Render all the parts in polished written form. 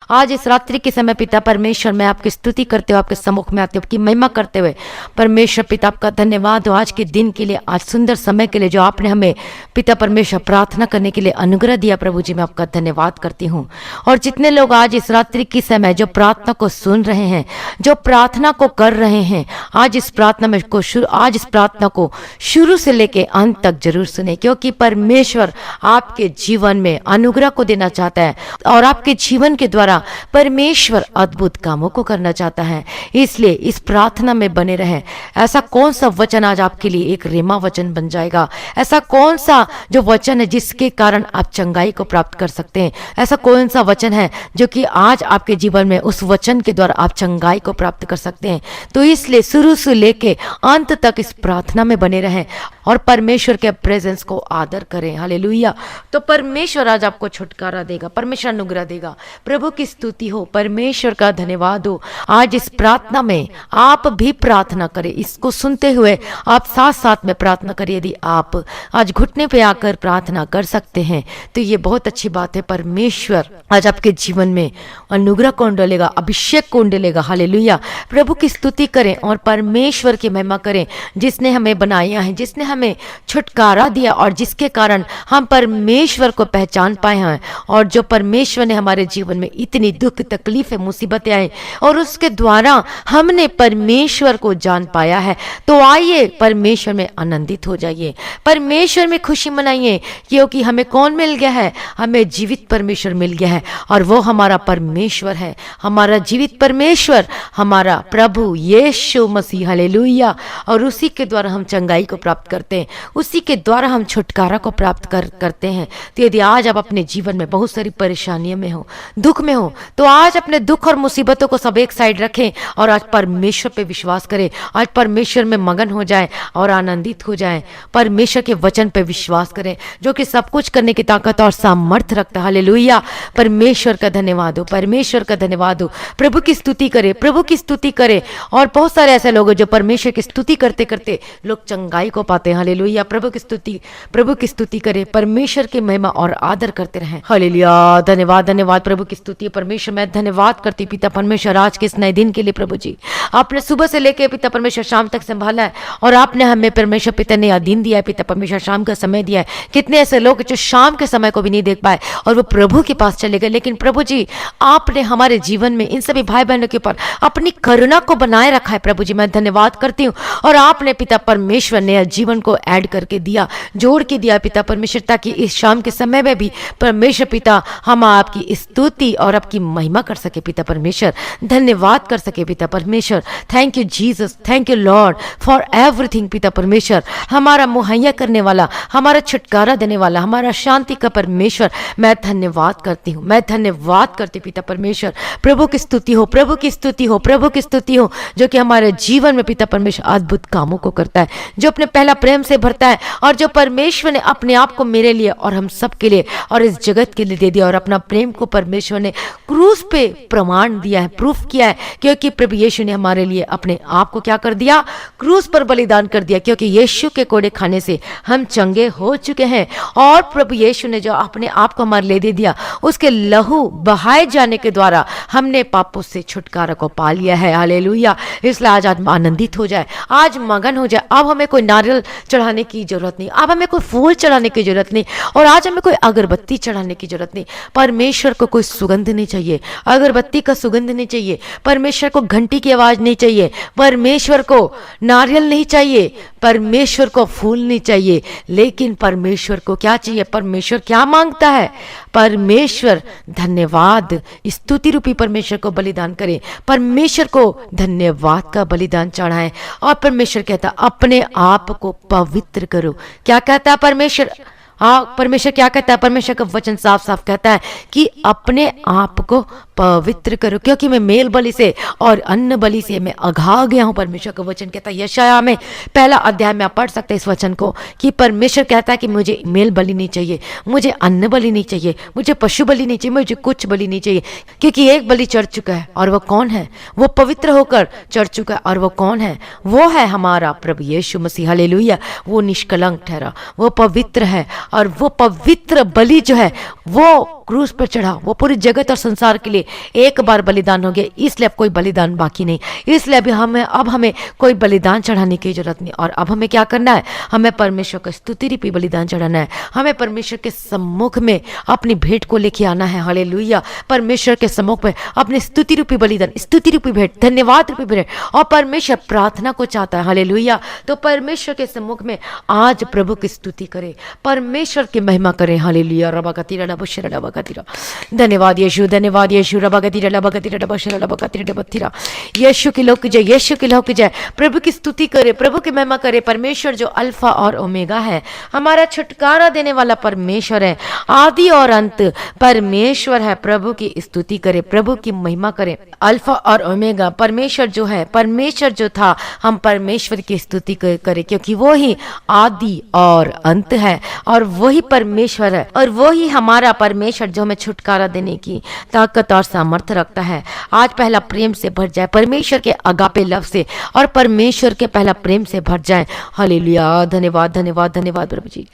आज इस रात्रि के समय पिता परमेश्वर, मैं आपकी स्तुति करते हुए आपके सम्मुख में आती हूँ, आपकी महिमा करते हुए परमेश्वर पिता आपका धन्यवाद हो आज के दिन के लिए, आज सुंदर समय के लिए जो आपने हमें पिता परमेश्वर प्रार्थना करने के लिए अनुग्रह दिया। प्रभु जी मैं आपका धन्यवाद करती हूँ। और जितने लोग आज इस रात्रि के समय जो प्रार्थना को सुन रहे हैं, जो प्रार्थना को कर रहे हैं, आज इस प्रार्थना को शुरू से लेके अंत तक जरूर सुने, क्योंकि परमेश्वर आपके जीवन में अनुग्रह को देना चाहता है और आपके जीवन के द्वारा परमेश्वर अद्भुत कामों को करना चाहता है। इसलिए इस प्रार्थना में बने रहें। ऐसा कौन सा वचन आज आपके लिए एक रेमा वचन बन जाएगा? ऐसा कौन सा जो वचन है जिसके कारण आप चंगाई को प्राप्त कर सकते हैं? ऐसा कौन सा वचन है जो कि आज आपके जीवन में उस वचन के द्वारा आप चंगाई को प्राप्त कर सकते हैं? तो इसलिए शुरू से लेके अंत तक इस प्रार्थना में बने रहें और परमेश्वर के प्रेजेंस को आदर करें। हालेलुया। तो परमेश्वर आज आपको छुटकारा देगा, परमेश्वर अनुग्रह देगा। प्रभु की स्तुति हो, परमेश्वर का धन्यवाद हो। आज इस प्रार्थना में आप भी प्रार्थना करें, इसको सुनते हुए आप साथ साथ में प्रार्थना करिए। यदि आप आज घुटने पे आकर प्रार्थना कर सकते हैं तो ये बहुत अच्छी बात है। परमेश्वर आज आपके जीवन में अनुग्रह कौन डालेगा, अभिषेक कौन डालेगा। हालेलुया। प्रभु की स्तुति करें और परमेश्वर की महिमा करें, जिसने हमें बनाया है, जिसने हमें छुटकारा दिया और जिसके कारण हम परमेश्वर को पहचान पाए हैं। और जो परमेश्वर ने हमारे जीवन में इतनी दुख तकलीफें मुसीबतें आई और उसके द्वारा हमने परमेश्वर को जान पाया है, तो आइए परमेश्वर में आनंदित हो जाइए, परमेश्वर में खुशी मनाइए, क्योंकि हमें कौन मिल गया है? हमें जीवित परमेश्वर मिल गया है और वो हमारा परमेश्वर है, हमारा जीवित परमेश्वर, हमारा प्रभु यीशु मसीह। हालेलुया। और उसी के द्वारा हम चंगाई को प्राप्त करते हैं, उसी के द्वारा हम छुटकारा को प्राप्त करते हैं। तो यदि आज आप अपने जीवन में बहुत सारी परेशानियों में हो, दुख में हो, तो आज अपने दुख और मुसीबतों को सब एक साइड रखें और आज परमेश्वर पे विश्वास करें। आज परमेश्वर में मगन हो जाएं और आनंदित हो जाएं। परमेश्वर के वचन पे विश्वास करें जो कि सब कुछ करने की ताकत और सामर्थ्य रखता है। हालेलुया। परमेश्वर का धन्यवाद हो, परमेश्वर का धन्यवाद हो। प्रभु की स्तुति करें, प्रभु की स्तुति करें। और बहुत सारे ऐसे लोग हैं जो परमेश्वर की स्तुति करते करते लोग चंगाई को पाते हैं। हालेलुया। प्रभु की स्तुति करें, परमेश्वर की महिमा और आदर करते रहें। हालेलुया। धन्यवाद धन्यवाद प्रभु की स्तुति। परमेश्वर मैं धन्यवाद करती पिता परमेश्वर आज के इस नए दिन के लिए। प्रभु जी आपने सुबह से लेकर पिता परमेश्वर शाम तक संभाला है और आपने हमें परमेश्वर पिता ने दिन दिया है। पिता परमेश्वर शाम का समय दिया है। कितने ऐसे लोग जो शाम के समय को भी नहीं देख पाए और वो प्रभु के पास चले गए, लेकिन प्रभु जी आपने हमारे जीवन में इन सभी भाई बहनों के ऊपर अपनी करुणा को बनाए रखा है। प्रभु जी मैं धन्यवाद करती हूँ और आपने पिता परमेश्वर ने जीवन को ऐड करके दिया, जोड़ के दिया पिता परमेश्वर, ताकि इस शाम के समय में भी परमेश्वर पिता हम आपकी स्तुति और आपकी महिमा कर सके। पिता परमेश्वर धन्यवाद कर सके। पिता परमेश्वर thank you Jesus, thank you Lord for everything. पिता परमेश्वर हमारा मुहैया करने वाला, हमारा छुटकारा देने वाला, हमारा शांति का परमेश्वर, मैं धन्यवाद करती हूँ, मैं धन्यवाद करती पिता परमेश्वर। प्रभु की स्तुति हो, प्रभु की स्तुति हो, प्रभु की स्तुति हो, जो कि हमारे जीवन में पिता परमेश्वर अद्भुत कामों को करता है, जो अपने पहला प्रेम से भरता है और जो परमेश्वर ने अपने आप को मेरे लिए और हम सब के लिए और इस जगत के लिए दे दिया और अपना प्रेम को परमेश्वर ने क्रूस पे प्रमाण दिया है, प्रूफ किया है, क्योंकि प्रभु यीशु ने हमारे लिए अपने आप को क्या कर दिया? क्रूस पर बलिदान कर दिया। क्योंकि यीशु के कोड़े खाने से हम चंगे हो चुके हैं और प्रभु यीशु ने जो अपने आप को हमारे लिए दे दिया, उसके लहू बहाए जाने के द्वारा हमने पापों से छुटकारा को पा लिया है। हालेलुया। इसलिए आज आनंदित हो जाए, आज मगन हो जाए। अब हमें कोई नारियल चढ़ाने की जरूरत नहीं, अब हमें कोई फूल चढ़ाने की जरूरत नहीं और आज हमें कोई अगरबत्ती चढ़ाने की जरूरत नहीं। परमेश्वर को कोई सुगंध नहीं चाहिए, अगरबत्ती का सुगंध नहीं चाहिए, परमेश्वर को घंटी की आवाज नहीं चाहिए, परमेश्वर को नारियल नहीं चाहिए, परमेश्वर को फूल नहीं चाहिए, लेकिन परमेश्वर को क्या चाहिए? परमेश्वर क्या मांगता है? परमेश्वर धन्यवाद, स्तुति रूपी परमेश्वर को बलिदान करें, परमेश्वर को धन्यवाद का बलिदान चढ़ाएं। और परमेश्वर कहता अपने आप को पवित्र करो। क्या कहता है परमेश्वर? परमेश्वर क्या कहता है? परमेश्वर का वचन साफ साफ कहता है कि अपने आप को पवित्र करो, क्योंकि मैं मेल बलि से और अन्न बलि से मैं अघा गया हूं। परमेश्वर का वचन कहता है, यशायाह में पहला अध्याय में आप पढ़ सकते हैं इस वचन को, कि परमेश्वर कहता है कि मुझे मेल बलि नहीं चाहिए, मुझे अन्न बलि नहीं चाहिए, मुझे पशु बलि नहीं चाहिए, मुझे कुछ बलि नहीं चाहिए, क्योंकि एक बलि चढ़ चुका है और वो कौन है? वो पवित्र होकर चढ़ चुका है और वो कौन है? वो है हमारा प्रभु यीशु मसीह। हालेलुया। वो निष्कलंक ठहरा, वो पवित्र है और वो पवित्र बलि जो है वो क्रूस पर चढ़ा, वो पूरी जगत और संसार के लिए एक बार बलिदान हो गया, इसलिए अब कोई बलिदान बाकी नहीं। इसलिए अब हमें कोई बलिदान चढ़ाने की जरूरत नहीं। और अब हमें क्या करना है? हमें परमेश्वर का स्तुति रूपी बलिदान चढ़ाना है। हमें परमेश्वर के सम्मुख में अपनी भेंट को लेके आना है। हालेलुया। परमेश्वर के सम्मुख में अपने स्तुति रूपी बलिदान, स्तुति रूपी भेंट, धन्यवाद रूपी भेंट। और परमेश्वर प्रार्थना को चाहता है। हालेलुया। तो परमेश्वर के सम्मुख में आज प्रभु की स्तुति करें, परमेश्वर की महिमा करें। हालेलुया। रबा गतीरा रबा शरा रबा गतीरा। धन्यवाद यीशु, धन्यवाद यीशु। रबा गतीरा रबा गतीरा रबा शरा रबा गतीरा रबा तीरा। यीशु की लोक जय, यीशु की लोक जय। प्रभु की स्तुति करे, प्रभु की महिमा करे। परमेश्वर जो अल्फा और ओमेगा है, हमारा छुटकारा देने वाला परमेश्वर है, आदि और अंत परमेश्वर है। प्रभु की स्तुति करे, प्रभु की महिमा करे। अल्फा और ओमेगा परमेश्वर जो है, परमेश्वर जो था, हम परमेश्वर की स्तुति करें, क्योंकि वो ही आदि और अंत है और वही परमेश्वर है और वही हमारा परमेश्वर जो हमें छुटकारा देने की ताकत और सामर्थ्य रखता है। आज पहला प्रेम से भर जाए, परमेश्वर के अगापे लव से और परमेश्वर के पहला प्रेम से भर जाए। हालेलुया। धन्यवाद धन्यवाद धन्यवाद प्रभु जी।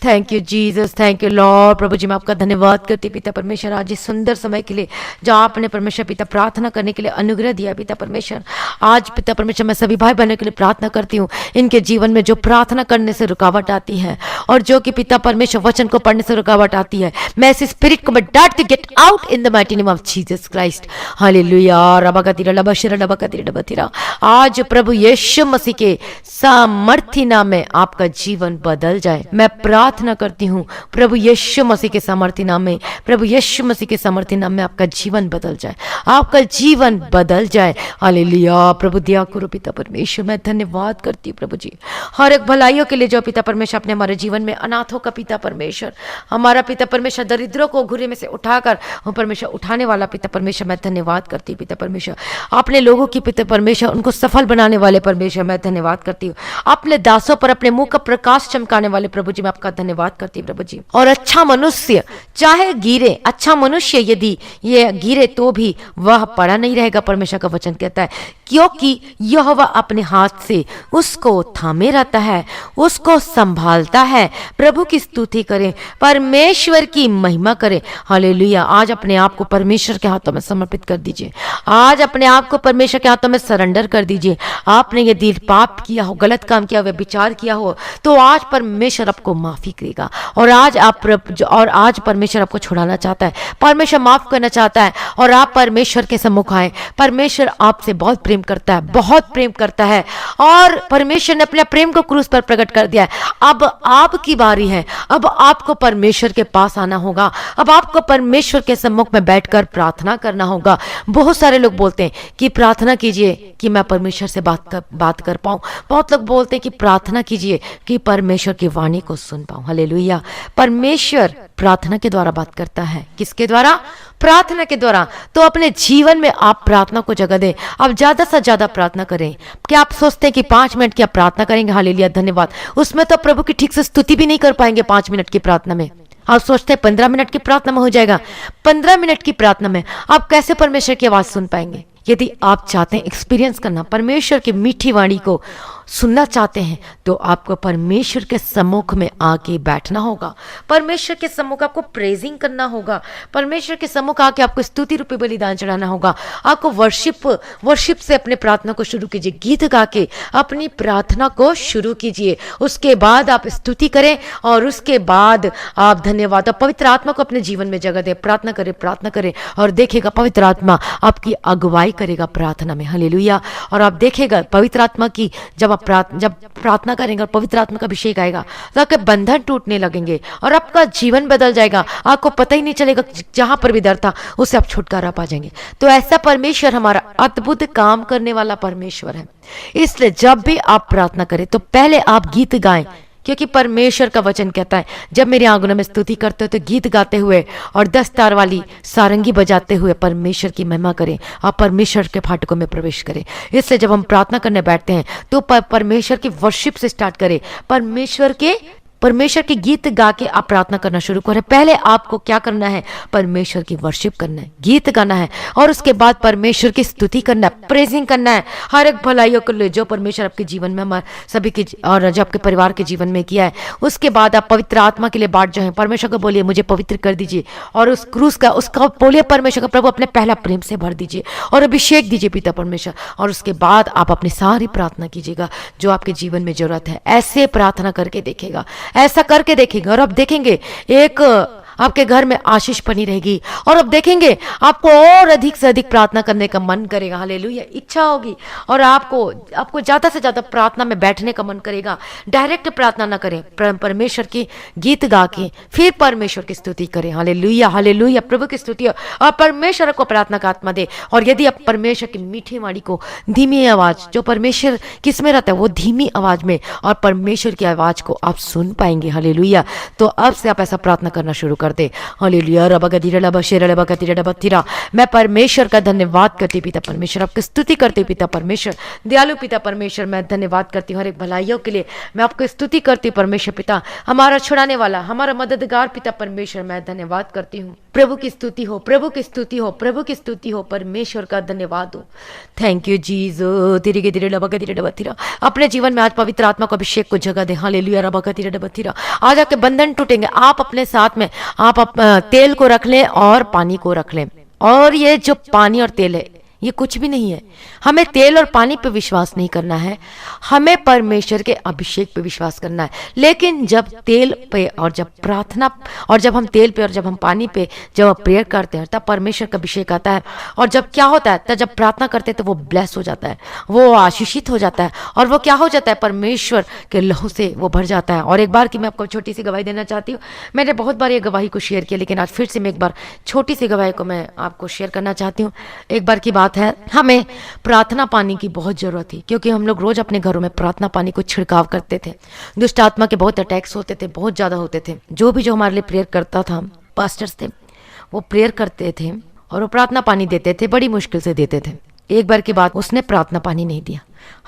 Thank you Jesus, thank you lord. प्रभु जी मैं आपका धन्यवाद करती पिता परमेश्वर, आज इस सुंदर समय के लिए जो आपने परमेश्वर पिता प्रार्थना करने के लिए अनुग्रह दिया पिता परमेश्वर। आज पिता परमेश्वर मैं सभी भाई बहनों के लिए प्रार्थना करती हूँ, इनके जीवन में जो प्रार्थना करने से रुकावट आती है और जो कि पिता परमेश्वर वचन को पढ़ने से रुकावट आती है, मैं इस स्पिरिट को मैं डांटती, get out in the mighty name of Jesus Christ. Hallelujah. रबगतिरा लबशिरा लबगतिरा लबतिरा। आज प्रभु यीशु मसीह के सामर्थी नाम में आपका जीवन बदल जाए। मैं प्रार्थना करती हूँ प्रभु यीशु मसीह के सामर्थी नाम में, प्रभु यीशु मसीह के सामर्थी नाम में आपका जीवन बदल जाए, आपका जीवन बदल जाए। हालेलुया। प्रभु दया करो पिता परमेश्वर। मैं धन्यवाद करती हूँ प्रभु जी हर एक भलाइयों के लिए जो पिता परमेश्वर अपने हमारे जीवन में, अनाथों का पिता परमेश्वर, हमारा पिता परमेश्वर दरिद्रों को घुरे में से उठाकर वो परमेश्वर उठाने वाला पिता परमेश्वर, मैं धन्यवाद करती हूँ पिता परमेश्वर। अपने लोगों की पिता परमेश्वर उनको सफल बनाने वाले परमेश्वर, मैं धन्यवाद करती हूँ। अपने दासों पर अपने मुंह का प्रकाश चमकाने वाले प्रभु जी, मैं आपका धन्यवाद करती हूँ प्रभु जी। और अच्छा मनुष्य चाहे गिरे, अच्छा मनुष्य यदि ये गिरे तो भी वह पड़ा नहीं रहेगा, परमेश्वर का वचन कहता है, क्योंकि यहोवा अपने हाथ से उसको थामे रहता है, उसको संभालता है। प्रभु की स्तुति करें, परमेश्वर की महिमा करें। हालेलुया। आज अपने आप को परमेश्वर के हाथों में समर्पित कर दीजिए। आज अपने आप को परमेश्वर के हाथों में सरेंडर कर दीजिए। आपने यदि पाप किया हो, गलत काम किया हो, विचार किया हो, तो आज परमेश्वर आपको माफी करेगा और आज परमेश्वर आपको छुड़ाना चाहता है, परमेश्वर माफ करना चाहता है और आप परमेश्वर के सम्मुख आए। परमेश्वर आपसे बहुत प्रेम करता है, बहुत प्रेम करता है और परमेश्वर ने अपने प्रेम को क्रूस पर प्रकट कर दिया है। अब आपकी बारी है, अब आपको परमेश्वर के पास आना होगा, अब आपको परमेश्वर के सम्मुख में बैठकर प्रार्थना करना होगा। बहुत सारे लोग बोलते हैं कि प्रार्थना कीजिए कि मैं परमेश्वर से बात कर पाऊं। बहुत लोग बोलते हैं कि प्रार्थना कीजिए कि परमेश्वर की वाणी को सुन पाऊं। हालेलुया। परमेश्वर प्रार्थना के द्वारा बात करता है। किसके द्वारा? प्रार्थना के द्वारा। तो अपने जीवन में आप प्रार्थना को जगह दें, आप ज्यादा से ज्यादा प्रार्थना करें। क्या आप सोचते हैं कि 5 मिनट की आप प्रार्थना करेंगे? हालेलुया, धन्यवाद। उसमें तो प्रभु की ठीक से स्तुति भी नहीं कर पाएंगे 5 मिनट की प्रार्थना में। आप सोचते हैं 15 मिनट की प्रार्थना में हो जाएगा। 15 मिनट की प्रार्थना में आप कैसे परमेश्वर की आवाज सुन पाएंगे? यदि आप चाहते हैं एक्सपीरियंस करना, परमेश्वर की मीठी वाणी को सुनना चाहते हैं, तो आपको परमेश्वर के सम्मुख में आके बैठना होगा। परमेश्वर के सम्मुख आपको प्रेजिंग करना होगा। परमेश्वर के सम्मुख आके आपको स्तुति रूपी बलिदान चढ़ाना होगा। आपको वर्शिप से अपने प्रार्थना को शुरू कीजिए। गीत गा के अपनी प्रार्थना को शुरू कीजिए। उसके बाद आप स्तुति करें और उसके बाद आप धन्यवाद और पवित्र आत्मा को अपने जीवन में जगह दें। प्रार्थना करें और देखेगा पवित्र आत्मा आपकी अगुवाई करेगा प्रार्थना में। हालेलुया। और आप देखेगा पवित्र आत्मा की जब प्रार्थना करेंगे और पवित्र आत्मा का अभिषेक आएगा तो आपके बंधन टूटने लगेंगे और आपका जीवन बदल जाएगा। आपको पता ही नहीं चलेगा, जहां पर भी डर था उससे आप छुटकारा पा जाएंगे। तो ऐसा परमेश्वर हमारा अद्भुत काम करने वाला परमेश्वर है। इसलिए जब भी आप प्रार्थना करें तो पहले आप गीत गाएं, क्योंकि परमेश्वर का वचन कहता है, जब मेरे आंगनों में स्तुति करते हो तो गीत गाते हुए और 10 तार वाली सारंगी बजाते हुए परमेश्वर की महिमा करें। आप परमेश्वर के फाटकों में प्रवेश करें। इससे जब हम प्रार्थना करने बैठते हैं तो परमेश्वर की वर्शिप से स्टार्ट करें, परमेश्वर के परमेश्वर के गीत गा के आप प्रार्थना करना शुरू करें। पहले आपको क्या करना है, परमेश्वर की वर्शिप करना है, गीत गाना है, और उसके बाद परमेश्वर की स्तुति करना है, प्रेजिंग करना है हर एक भलाइयों के लिए जो परमेश्वर आपके जीवन में, हमारे सभी के और जो आपके परिवार के जीवन में किया है। उसके बाद आप पवित्र आत्मा के लिए बाट जाएं, परमेश्वर को बोलिए मुझे पवित्र कर दीजिए, और उस क्रूस का उसका बोलिए परमेश्वर का, प्रभु अपने पहला प्रेम से भर दीजिए और अभिषेक दीजिए पिता परमेश्वर। और उसके बाद आप अपनी सारी प्रार्थना कीजिएगा जो आपके जीवन में जरूरत है। ऐसे प्रार्थना करके देखेगा, ऐसा करके देखेगा, और अब देखेंगे एक आपके घर में आशीष बनी रहेगी, और अब देखेंगे आपको और अधिक से अधिक प्रार्थना करने का मन करेगा। हालेलुया, इच्छा होगी, और आपको ज्यादा से ज्यादा प्रार्थना में बैठने का मन करेगा। डायरेक्ट प्रार्थना ना करें, परमेश्वर की गीत गा के फिर परमेश्वर की स्तुति करें। हालेलुया, हालेलुया, प्रभु की स्तुति, और परमेश्वर को प्रार्थना का आत्मा दे। और यदि आप परमेश्वर की मीठी वाणी को, धीमी आवाज, जो परमेश्वर किसमें रहता है वो धीमी आवाज में, और परमेश्वर की आवाज को आप सुन पाएंगे। हालेलुया, तो अब से आप ऐसा प्रार्थना करना शुरू करते। हालेलुया, मैं परमेश्वर का धन्यवाद करती पिता परमेश्वर, आपकी स्तुति करती पिता परमेश्वर, दयालु पिता परमेश्वर, मैं धन्यवाद करती हूँ हर एक भलाइयों के लिए। मैं आपको स्तुति करती हूँ परमेश्वर पिता, हमारा छुड़ाने वाला, हमारा मददगार पिता परमेश्वर, मैं धन्यवाद करती हूँ। प्रभु की स्तुति हो, प्रभु की स्तुति हो, प्रभु की स्तुति हो, परमेश्वर का धन्यवाद हो। Thank you Jesus. अपने जीवन में आज पवित्र आत्मा को अभिषेक को जगह दे। हालेलुया, आज आपके बंधन टूटेंगे। आप अपने साथ में आप तेल को रख लें और पानी को रख लें, और ये जो पानी और तेल है ये कुछ भी नहीं है। हमें तेल और पानी पे विश्वास नहीं करना है, हमें परमेश्वर के अभिषेक पे विश्वास करना है। लेकिन जब तेल पे और जब प्रार्थना, और जब हम तेल पे और जब हम पानी पे जब हम प्रेयर करते हैं तब परमेश्वर का अभिषेक आता है। और जब क्या होता है, तब जब प्रार्थना करते हैं तो वो ब्लेस हो जाता है, वो आशीषित हो जाता है, और वो क्या हो जाता है, परमेश्वर के लहू से वो भर जाता है। और एक बार की मैं आपको छोटी सी गवाही देना चाहती हूँ। मैंने बहुत बार ये गवाही को शेयर किया, लेकिन आज फिर से मैं एक बार छोटी सी गवाही को मैं आपको शेयर करना चाहती हूँ। एक बार की बात है, हमें प्रार्थना पानी की बहुत जरूरत थी, क्योंकि हम लोग रोज अपने घरों में प्रार्थना पानी को छिड़काव करते थे। दुष्ट आत्मा के बहुत अटैक्स होते थे, बहुत ज्यादा होते थे। जो हमारे लिए प्रेयर करता था, पास्टर्स थे, वो प्रेयर करते थे और वो प्रार्थना पानी देते थे, बड़ी मुश्किल से देते थे। एक बार की बात, उसने प्रार्थना पानी नहीं दिया।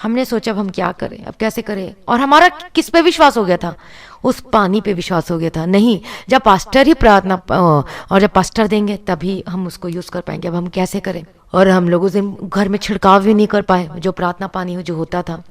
हमने सोचा अब हम क्या करें, अब कैसे करें, और हमारा किस पे विश्वास हो गया था, उस पानी पे विश्वास हो गया था। नहीं, जब पास्टर ही प्रार्थना और जब पास्टर देंगे तभी हम उसको यूज कर पाएंगे। अब हम कैसे करें, और हम लोग उसे घर में छिड़काव भी नहीं कर पाए जो प्रार्थना पानी जो होता था,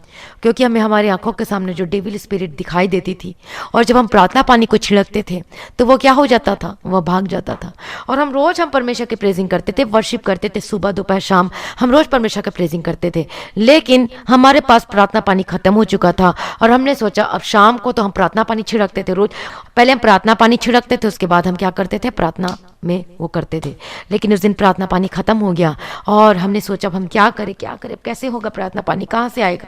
क्योंकि हमें हमारी आंखों के सामने जो डेविल स्पिरिट दिखाई देती थी, और जब हम प्रार्थना पानी को छिड़कते थे तो वो क्या हो जाता था, वह भाग जाता था। और हम परमेश्वर की प्रेजिंग करते थे, वर्शिप करते थे, सुबह दोपहर शाम हम रोज परमेश्वर की प्रेजिंग करते थे। लेकिन हमारे पास प्रार्थना पानी खत्म हो चुका था, और हमने सोचा अब शाम को तो हम प्रार्थना पानी छिड़कते थे रोज। पहले हम प्रार्थना पानी छिड़कते थे, उसके बाद हम क्या करते थे, प्रार्थना में वो करते थे। लेकिन उस दिन प्रार्थना पानी खत्म हो गया, और हमने सोचा अब हम क्या करें, कैसे होगा, प्रार्थना पानी कहाँ से आएगा।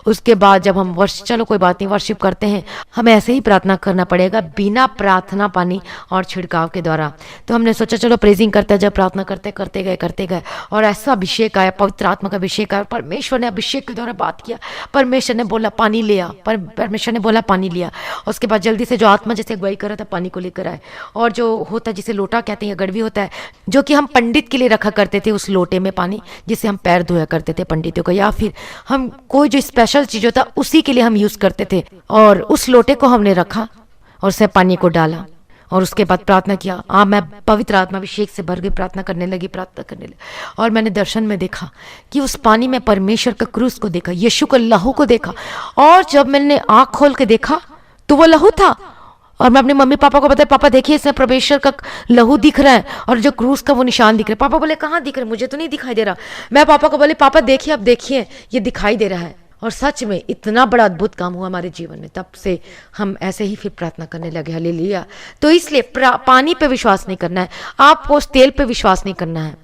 उसके बाद जब हम चलो कोई बात नहीं, वर्शिप करते हैं, हमें ऐसे ही प्रार्थना करना पड़ेगा बिना प्रार्थना पानी और छिड़काव के द्वारा। तो हमने सोचा चलो प्रेजिंग करते, जब प्रार्थना करते गए, और ऐसा अभिषेक आया, पवित्र आत्मा का अभिषेक आया। परमेश्वर ने अभिषेक के द्वारा बात किया, परमेश्वर ने बोला पानी लिया, परमेश्वर ने बोला पानी लिया। उसके बाद जल्दी से जो आत्मा जैसे अगुवाई कर रहा था पानी को लेकर आए, और जो होता है जिसे लोटा कहते हैं, गड़वी होता है, जो कि हम पंडित के लिए रखा करते थे, उस लोटे में पानी जिसे हम पैर धोया करते थे पंडितों को, या फिर हम कोई जो स्पेशल चीज होता उसी के लिए हम यूज करते थे। और उस लोटे को हमने रखा और उससे पानी को डाला, और उसके बाद प्रार्थना किया। मैं पवित्र आत्मा अभिषेक से भर गई, प्रार्थना करने लगी। और मैंने दर्शन में देखा कि उस पानी में परमेश्वर का क्रूस को देखा, यीशु का लहू को देखा। और जब मैंने आंख खोल के देखा तो वो लहू था, और मैं अपने मम्मी पापा को बताया, पापा देखिए इसमें परमेश्वर का लहू दिख रहा है, और जो क्रूस का वो निशान दिख रहा है। पापा बोले कहाँ दिख रहा है, मुझे तो नहीं दिखाई दे रहा। मैं पापा को बोले पापा देखिए, अब देखिए ये दिखाई दे रहा है। और सच में इतना बड़ा अद्भुत काम हुआ हमारे जीवन में। तब से हम ऐसे ही फिर प्रार्थना करने लगे। हालेलुया। तो इसलिए पानी पे विश्वास नहीं करना है, आपको उस तेल पे विश्वास नहीं करना है,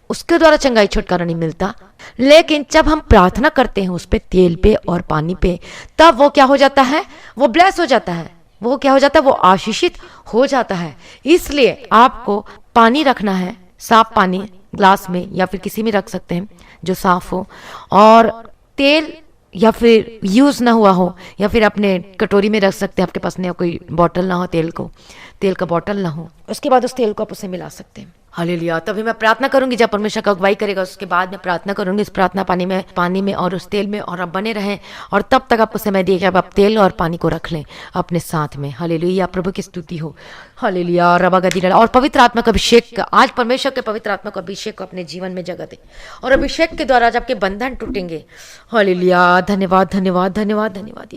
उसके द्वारा चंगाई छुटकारा नहीं मिलता। लेकिन जब हम प्रार्थना करते हैं उस पे, तेल पे और पानी पे, तब वो क्या हो जाता है, वो ब्लेस हो जाता है, वो क्या हो जाता है, वो आशीषित हो जाता है। इसलिए आपको पानी रखना है, साफ पानी ग्लास में या फिर किसी में रख सकते हैं जो साफ हो, और तेल या फिर यूज ना हुआ हो, या फिर अपने कटोरी में रख सकते हैं, आपके पास नहीं कोई बॉटल ना हो, तेल का बॉटल ना हो, उसके बाद उस तेल को आप उसे मिला सकते हैं। हालेलुया। तभी मैं प्रार्थना करूंगी, जब परमेश्वर का अगुवाई करेगा उसके बाद मैं प्रार्थना करूंगी। इस प्रार्थना पानी में और उस तेल में, और आप बने रहें। और तब तक आपको समय दिए कि अब आप तेल और पानी को रख लें अपने साथ में। हालेलुया, प्रभु की स्तुति हो। हालेलुया, रबा गदी रला। और पवित्र आत्मा का अभिषेक, आज परमेश्वर के पवित्र आत्मा का अभिषेक को अपने जीवन में जगह दे, और अभिषेक के द्वारा जब आपके बंधन टूटेंगे। हालेलुया, धन्यवाद धन्यवाद धन्यवाद धन्यवाद।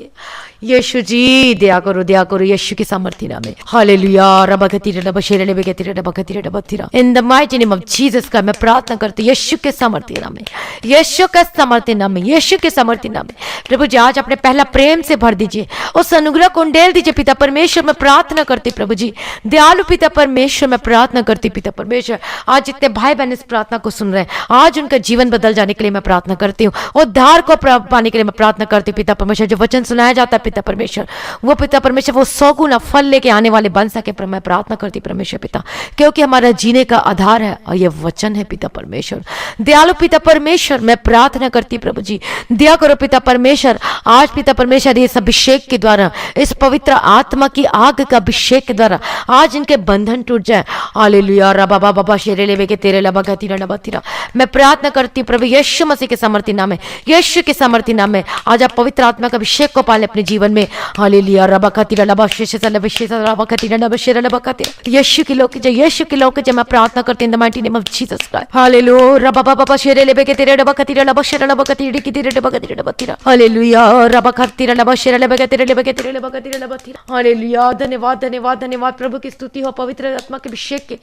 यीशु जी, दया करो यीशु की सामर्थ्य नाम में। हालेलुया, रबा गदी रला बशेरे ले बेगती रबा गदी रला बतीरा। In the mighty name of Jesus का मैं प्रार्थना करती हूँ, यीशु के सामर्थ्य नाम में, यीशु के सामर्थ्य नाम में, यीशु के सामर्थ्य नाम में। प्रभु जी, आज अपने पहला प्रेम से भर दीजिए, उस अनुग्रह को उंडेल दीजिए। पिता परमेश्वर, मैं प्रार्थना करती प्रभु जी, दयालु पिता परमेश्वर, मैं प्रार्थना करती पिता परमेश्वर, आज जितने भाई बहन इस प्रार्थना को सुन रहे हैं, आज उनका जीवन बदल जाने के लिए मैं प्रार्थना करती हूँ, उद्धार को पाने के लिए मैं प्रार्थना करती हूँ। पिता परमेश्वर, जो वचन सुनाया जाता है पिता परमेश्वर, वो पिता परमेश्वर वो 100 गुना फल लेके आने वाले बन सके। मैं प्रार्थना करती परमेश्वर पिता, क्योंकि हमारा जीने का आधार है और ये वचन है पिता परमेश्वर। दयालु पिता परमेश्वर, मैं प्रार्थना करती प्रभु जी, दया करो पिता परमेश्वर। आज पिता परमेश्वर, इस अभिषेक के द्वारा, इस पवित्र आत्मा की आग का अभिषेक के द्वारा आज इनके बंधन टूट जाए। हालेलुया, रबा बाबा शेरे लेवे के तेरे लबा गतीरा लबा तीरा। मैं प्रार्थना करती प्रभु यीशु मसीह के सामर्थ्य नाम में, यीशु के सामर्थ्य नाम में, आज आप पवित्र आत्मा का अभिषेक को पाले अपने जीवन में। हालेलुया, रबा गतीरा लबा शेष लबा शेष रबा गतीरा लबा शेरा लबा गतीरा। यीशु की लोक जय, यीशु की लोक जय। मैं प्रार्थना करती इन the mighty name of Jesus Christ. Hallelujah, रबा बाबा शेरे लेवे के तेरे लबा गतीरा लबा शेरा लबा गतीरा की तेरे लबा गतीरा लबा तीरा। हालेलुया, रबा गतीरा लबा शेरा लबा गतीरा लबा गतीरा लबा गतीरा लबा तीरा। हालेलुया, धन्यवाद धन्यवाद धन्यवाद। प्रभु की स्तुति हो पवित्र आत्मा के अभिषेक के,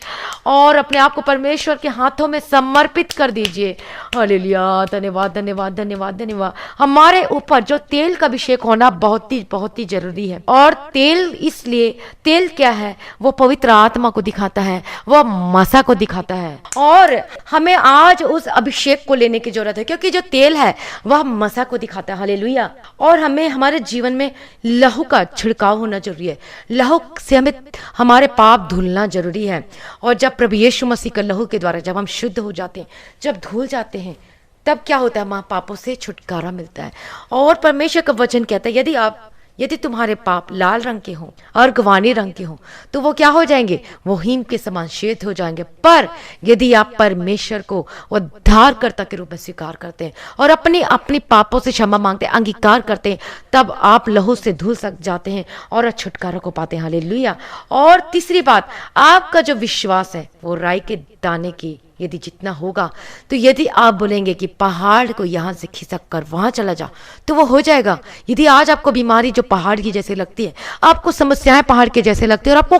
और अपने आप को परमेश्वर के हाथों में समर्पित कर दीजिए। हालेलुया, धन्यवाद धन्यवाद धन्यवाद धन्यवाद। हमारे ऊपर जो तेल का अभिषेक होना बहुत ही जरूरी है। और तेल इसलिए, तेल क्या है? वो पवित्र आत्मा को दिखाता है, वो मसा को दिखाता है, और हमें आज उस अभिषेक को लेने की जरूरत है, क्योंकि जो तेल है वह मसा को दिखाता है। हालेलुया। और हमें हमारे जीवन में लहू का छिड़काव होना जरूरी है। लहू से हमें हमारे पाप धुलना जरूरी है। और जब प्रभु यीशु मसीह का लहू के द्वारा जब हम शुद्ध हो जाते हैं, जब धुल जाते हैं, तब क्या होता है? हमारे पापों से छुटकारा मिलता है। और परमेश्वर का वचन कहता है, यदि तुम्हारे पाप लाल रंग के हों और गवानी रंग के हों, तो वो क्या हो जाएंगे? वो हिम के समान श्वेत हो जाएंगे। पर यदि आप परमेश्वर को उद्धारकर्ता के रूप में स्वीकार करते हैं और अपनी पापों से क्षमा मांगते हैं, अंगीकार करते हैं, तब आप लहू से धुल सक जाते हैं और छुटकारा को पाते हैं। हालेलुया। और तीसरी बात, आपका जो विश्वास है वो राई के दाने की यदि जितना होगा, तो यदि आप बोलेंगे कि पहाड़ को यहाँ से खिसक कर वहां चला जा, तो वो हो जाएगा। यदि आज आपको बीमारी जो पहाड़ की जैसे लगती है, आपको समस्याएं पहाड़ के जैसे लगती है, और आपको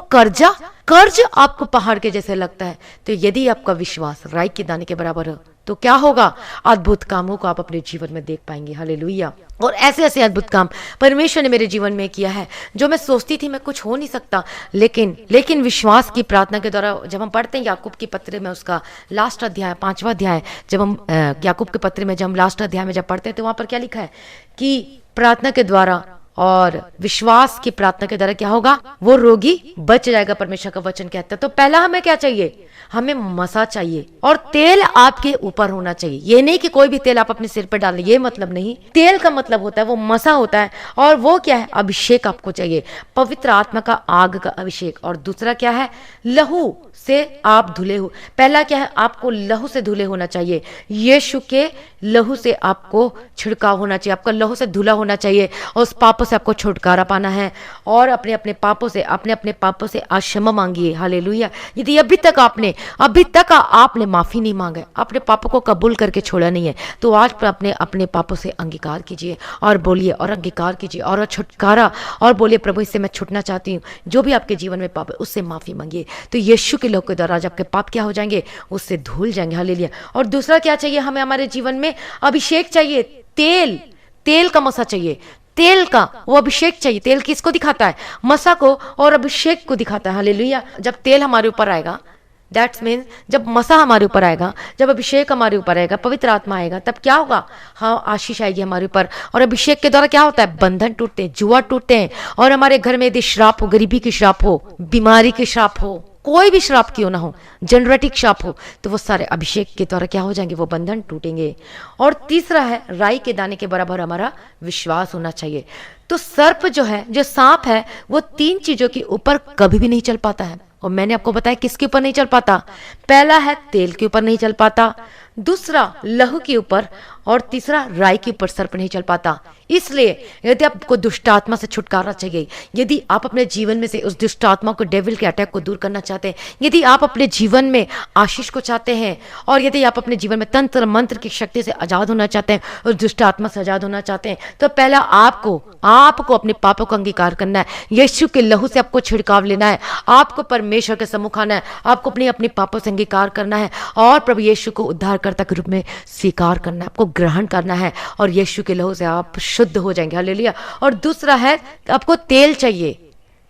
कर्ज आपको पहाड़ के जैसे लगता है, तो यदि आपका विश्वास राई के दाने के बराबर हो, तो क्या होगा? अद्भुत कामों को आप अपने जीवन में देख पाएंगे। हालेलुया। और ऐसे ऐसे अद्भुत काम परमेश्वर ने मेरे जीवन में किया है, जो मैं सोचती थी मैं कुछ हो नहीं सकता, लेकिन विश्वास की प्रार्थना के द्वारा जब हम पढ़ते हैं याकूब के पत्र में, उसका लास्ट अध्याय 5वां अध्याय, जब हम याकूब के पत्र में जब हम लास्ट अध्याय में जब पढ़ते हैं, तो वहां पर क्या लिखा है कि प्रार्थना के द्वारा और विश्वास की प्रार्थना के द्वारा क्या होगा? वो रोगी बच जाएगा, परमेश्वर का वचन कहता है। तो पहला हमें क्या चाहिए? हमें मसा चाहिए, और तेल आपके ऊपर होना चाहिए। ये नहीं कि कोई भी तेल आप अपने सिर पर डालें, ये मतलब नहीं। तेल का मतलब होता है वो मसा होता है, और वो क्या है? अभिषेक आपको चाहिए, पवित्र आत्मा का आग का अभिषेक। और दूसरा क्या है? लहू से आप धुले हो। पहला क्या है? आपको लहू से धुले होना चाहिए। यीशु के लहू से आपको छिड़काव होना चाहिए, आपका लहू से धुला होना चाहिए, और उस पापों से आपको छुटकारा पाना है। और अपने पापों से आज क्षमा मांगिए। हालेलुया। यदि अभी तक आपने माफी नहीं मांगा, अपने पापों को कबूल करके छोड़ा नहीं है, तो आज अपने पापों से अंगीकार कीजिए और बोलिए, और अंगीकार कीजिए और छुटकारा, और बोलिए प्रभु इससे मैं छूटना चाहती हूँ। जो भी आपके जीवन में पाप है उससे माफी मांगिए, तो यीशु के लोग के द्वारा आपके पाप क्या हो जाएंगे? उससे धुल जाएंगे। हालेलुया। और दूसरा क्या चाहिए हमें? हमारे जीवन में अभिषेक चाहिए। तेल का मसा चाहिए, तेल का वो अभिषेक चाहिए। तेल किसको दिखाता है? मसा को और अभिषेक को दिखाता है। हालेलुया। जब तेल हमारे ऊपर आएगा, दैट्स मीन्स जब मसा हमारे ऊपर आएगा, जब अभिषेक हमारे ऊपर आएगा, पवित्र आत्मा आएगा, तब क्या होगा? हाँ, आशीष आएगी हमारे ऊपर। और अभिषेक के द्वारा क्या होता है? बंधन टूटते हैं, जुआ टूटते हैं। और हमारे घर में यदि श्राप हो, गरीबी की श्राप हो, बीमारी की श्राप हो, कोई भी श्राप क्यों ना हो, जनरेटिक श्राप हो, तो वो सारे अभिषेक के द्वारा क्या हो जाएंगे? वो बंधन टूटेंगे। और तीसरा है, राई के दाने के बराबर हमारा विश्वास होना चाहिए। तो सर्प जो है, जो सांप है, वो 3 चीजों के ऊपर कभी भी नहीं चल पाता है। और मैंने आपको बताया किसके ऊपर नहीं चल पाता। पहला है तेल के ऊपर नहीं चल पाता, दूसरा लहू के ऊपर, और तीसरा राई के ऊपर सर्प नहीं चल पाता। इसलिए यदि आपको दुष्ट आत्मा से छुटकारा चाहिए, यदि आप अपने जीवन में से उस दुष्ट आत्मा को, डेविल के अटैक को दूर करना चाहते हैं, यदि आप अपने जीवन में आशीष को चाहते हैं, और यदि आप अपने जीवन में तंत्र मंत्र की शक्ति से आजाद होना चाहते हैं, उस दुष्ट आत्मा से आजाद होना चाहते हैं, तो पहला आपको अपने पापों का अंगीकार करना है। यीशु के लहू से आपको छिड़काव लेना है, आपको परमेश्वर के सम्मुख आना है, आपको अपने पापों से अंगीकार करना है और प्रभु यीशु को उद्धारकर्ता के रूप में स्वीकार करना है, आपको ग्रहण करना है, और यीशु के लहू से आप शुद्ध हो जाएंगे। हालेलुया। और दूसरा है, आपको तेल चाहिए,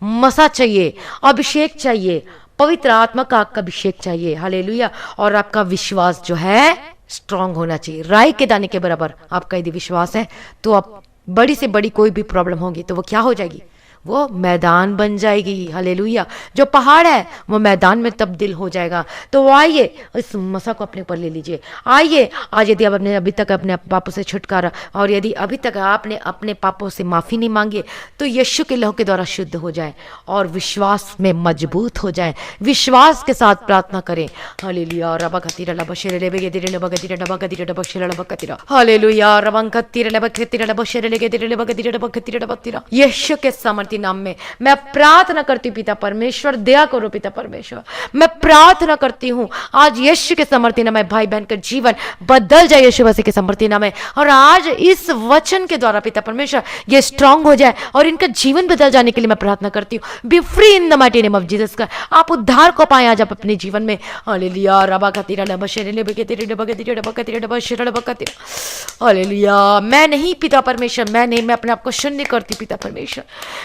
मसा चाहिए, अभिषेक चाहिए, पवित्र आत्मा का आपका अभिषेक चाहिए। हालेलुया। और आपका विश्वास जो है स्ट्रांग होना चाहिए। राई के दाने के बराबर आपका यदि विश्वास है तो आप बड़ी से बड़ी कोई भी प्रॉब्लम होगी तो वो क्या हो जाएगी, वो मैदान बन जाएगी। हालेलुया। जो पहाड़ है वो मैदान में तब्दील हो जाएगा। तो आइए इस मसा को अपने ऊपर ले लीजिए। आइए आज यदि आप अपने अभी तक अपने पापों से छुटकारा, और यदि अभी तक आपने अपने पापों से माफ़ी नहीं मांगी, तो यीशु के लहू के द्वारा शुद्ध हो जाए और विश्वास में मजबूत हो जाए। विश्वास के साथ प्रार्थना करें। हालेलुया। रबा खतीरा लबा शेरे लेबे गेदिरे लबा गदिरा डबा गदिरा डबा शेरे लबा कतीरा। हालेलुया। रबा खतीरा लबा खतीरा लबा शेरे ले गेदिरे लबा गदिरा डबा खतीरा डबा तीरा। यीशु के सामर्थ्य नाम में मैं प्रार्थना करती हूँ, पिता परमेश्वर दया करो। पिता परमेश्वर, मैं प्रार्थना करती हूँ आज यीशु के सामर्थ्य नाम में भाई बहन का जीवन बदल जाए यीशु मसीह के सामर्थ्य नाम में। और आज इस वचन के द्वारा पिता परमेश्वर ये स्ट्रांग हो जाए और इनका जीवन बदल जाने के लिए मैं प्रार्थना करती हूँ। Be free in the mighty name of Jesus का। आप उद्धार को पाए आज आप अपने जीवन में। हालेलुया। रबा खतीरा लबा शेरे लेबे गेदिरे लबा गदिरा डबा खतीरा डबा शेरे लबा कतीरा। हालेलुया। मैं नहीं पिता परमेश्वर, मैं नहीं, मैं अपने आप को शून्य करती पिता परमेश्वर।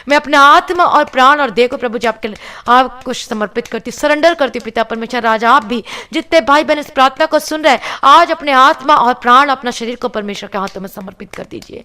मैं अपने आत्मा और प्राण और देह को प्रभु जी आपको समर्पित करती, सरेंडर करती पिता परमेश्वर। आज आप भी जितने भाई बहन इस प्रार्थना को सुन रहे हैं, आज अपने आत्मा और प्राण, अपना शरीर को परमेश्वर के हाथों में समर्पित कर दीजिए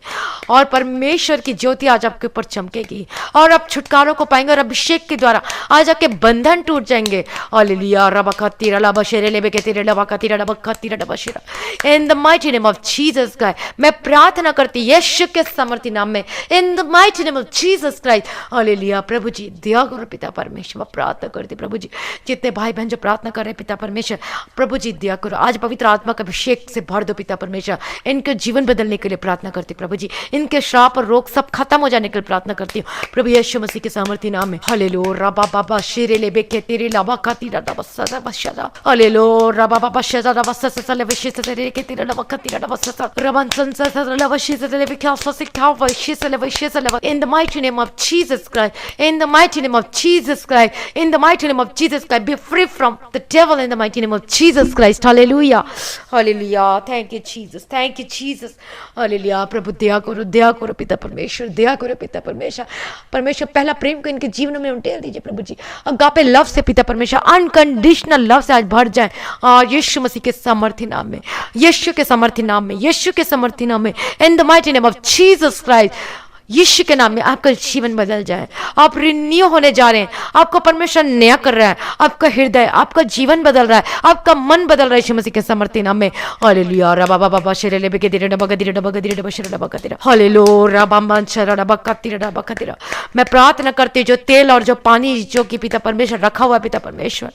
और परमेश्वर की ज्योति आज आपके ऊपर चमकेगी और आप छुटकारों को पाएंगे और अभिषेक के द्वारा आज आपके बंधन टूट जाएंगे। हालेलुया। रबा खतीरा लबा शेरे लेबे गेदिरे लबा खतीरा लबा खतीरा लबा शेरा। In the mighty name of Jesus Christ मैं प्रार्थना करती यीशु के सामर्थ्य नाम में। In the mighty name of Jesus Christ. Hallelujah. प्रभु जी दया करो पिता परमेश्वर। प्रार्थना करते प्रभु जी जितने भाई बहन जो प्रार्थना कर रहे हैं पिता परमेश्वर, प्रभु जी दया करो। आज पवित्र आत्मा का अभिषेक से भर दो पिता परमेश्वर। इनके जीवन बदलने के लिए प्रार्थना करती प्रभु जी। इनके श्राप और रोग सब खत्म हो जाने के लिए प्रार्थना करती हूँ प्रभु यीशु मसीह के सामर्थ्य नाम में। हालेलुया। रबा बाबा शेरे लेबे के तेरे लबा खतीरा डबा सदा बशदा। हालेलुया। रबा बाबा शेजा डबा ससा लेबे शेजा तेरे के तेरे लबा खतीरा डबा ससा रबन संसा लबा शेजा लेबे क्या ससे क्या शेजा लेबे शेजा लेबे। इन the mighty name of Jesus Christ, in the mighty name of Jesus Christ, in the mighty name of Jesus Christ, be free from the devil in the mighty name of Jesus Christ. Hallelujah. Hallelujah. Thank you Jesus. Thank you Jesus. Hallelujah. प्रभु दया करो पिता परमेश्वर, दया करो पिता परमेश्वर। परमेश्वर पहला प्रेम को इनके जीवन में उंडेल दीजिए प्रभु जी। अगापे लव से पिता परमेश्वर, अनकंडीशनल लव से आज भर जाए और यीशु मसीह के सामर्थ्य नाम में, यीशु के सामर्थ्य नाम में, यीशु के सामर्थ्य नाम में। in the mighty name of Jesus Christ, यीशु के नाम में आपका जीवन बदल जाए। आप रिन्यू होने जा रहे हैं, आपको परमेश्वर नया कर रहा है, आपका हृदय, आपका जीवन बदल रहा है, आपका मन बदल रहा है यीशु मसीह के सामर्थ्य नाम में। हालेलुया। रबा बाबा बाबा शेरे लेबे के दिरे डबा गदिरे डबा गदिरे डबा शेरे डबा कतिरा। हालेलुया। रबा मन शेरा डबा कतिरा डबा कतिरा। मैं प्रार्थना करती हूँ जो तेल और जो पानी जो कि पिता परमेश्वर रखा हुआ है पिता परमेश्वर,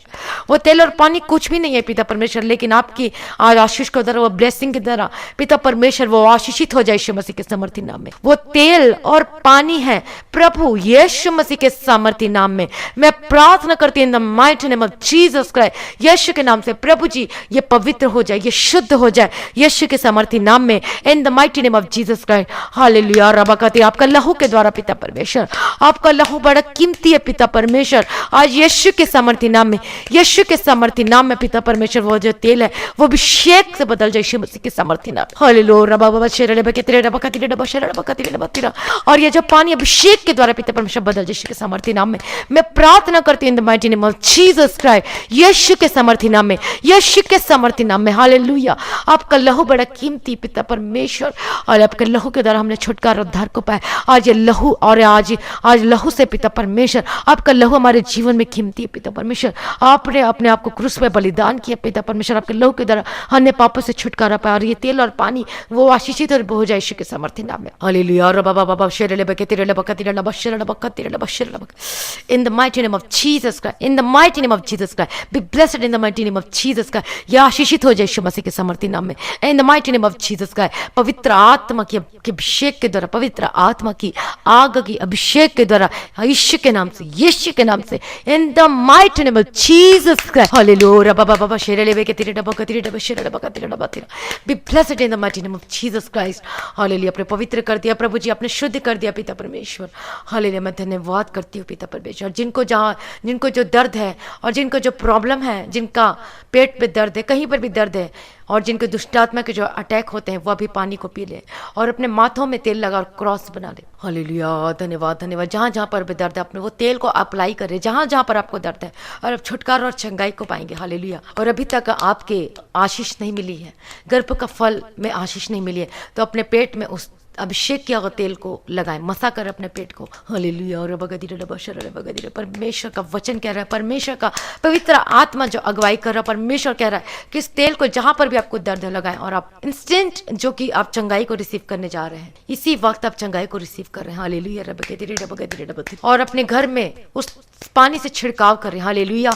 वो तेल और पानी कुछ भी नहीं है पिता परमेश्वर, लेकिन आपकी आज आशीष के द्वारा, वो ब्लेसिंग के द्वारा पिता परमेश्वर वो आशीषित हो जाए यीशु मसीह के सामर्थ्य नाम में। वो तेल और पानी है प्रभु यीशु मसीह के सामर्थ्य नाम में मैं प्रार्थना करती हूं। In the mighty name of Jesus Christ, Yeshu के नाम से प्रभु जी ये पवित्र हो जाए, ये शुद्ध हो जाए यीशु के सामर्थ्य नाम में। In the mighty name of Jesus Christ. Hallelujah. रबा कहते आपका लहू के द्वारा पिता परमेश्वर, आपका लहू बड़ा कीमती है पिता परमेश्वर। आज यीशु के सामर्थ्य नाम में, यीशु के सामर्थ्य नाम में पिता परमेश्वर वो जो तेल है वो अभिषेक से बदल जाए यीशु मसीह के सामर्थ्य नाम। हालेलुया। रबा बाबा शेरे लेबे के तेरे रबा कहते रबा शेरे रबा कहते रबा तेरा। और ये जो पानी अभिषेक के द्वारा पिता परमेश्वर बदल यीशु के सामर्थ्य नाम में मैं प्रार्थना करती हूं। In the mighty name of Jesus Christ, Yeshu के सामर्थ्य नाम में, यीशु के सामर्थ्य नाम में। हालेलुया। आपका लहू बड़ा कीमती पिता परमेश्वर, और आपके लहू के द्वारा हमने छुटकारा उद्धार को पाया। आज ये लहू और आज लहू से पिता परमेश्वर, आपका लहू हमारे जीवन में कीमती है पिता परमेश्वर। आपने अपने आप को क्रूस पे बलिदान किया पिता परमेश्वर, आपके लहू के द्वारा हमने पापों से छुटकारा पाया और ये तेल और पानी वो आशीषित और हो जाए यीशु के सामर्थ्य नाम में। Hallelujah. Baba In the mighty name of Jesus Christ, in the mighty name of Jesus Christ, be blessed in the mighty name of Jesus Christ. यह आशीषित हो जाए यीशु मसीह के समर्थी नाम में. In the mighty name of Jesus Christ, पवित्र आत्मा के अभिषेक के द्वारा, पवित्र आत्मा की आग की अभिषेक के द्वारा, यीशु के नाम से, यीशु के नाम से, in the mighty name of Jesus Christ. Hallelujah. Be blessed in the mighty name of Jesus Christ. Hallelujah. अपने पवित्र कर दिया प्रभु जी, आपने शुद्ध कर दिया पिता परमेश्वर. हालेलुया. मैं धन्यवाद करती हूँ पिता परमेश्वर. जिनको जो दर्द है और जिनको जो प्रॉब्लम है, जिनका पेट पे दर्द है, कहीं पर भी दर्द है, और जिनको दुष्ट आत्मा के जो अटैक होते हैं, वो अभी पानी को पी ले और अपने माथों में तेल लगा और क्रॉस बना ले. हालेलुया. धन्यवाद धन्यवाद. जहाँ जहाँ पर भी दर्द है, अपने वो तेल को अप्लाई करें जहाँ जहाँ पर आपको दर्द है, और अब छुटकारा और चंगाई को पाएंगे. हालेलुया. और अभी तक आपके आशीष नहीं मिली है, गर्भ का फल में आशीष नहीं मिली है, तो अपने पेट में उस अभिषेक किया हुआ तेल को लगाएं, मसा कर अपने पेट को. हालेलुया. और परमेश्वर का वचन कह रहा है, परमेश्वर का पवित्र आत्मा जो अगुवाई कर रहा है, परमेश्वर कह रहा है कि इस तेल को जहां पर भी आपको दर्द है लगाएं, और आप इंस्टेंट जो कि आप चंगाई को रिसीव करने जा रहे हैं, इसी वक्त आप चंगाई को रिसीव कर रहे हैं. हालेलुया. और अपने घर में उस पानी से छिड़काव कर रहे हैं. हालेलुया.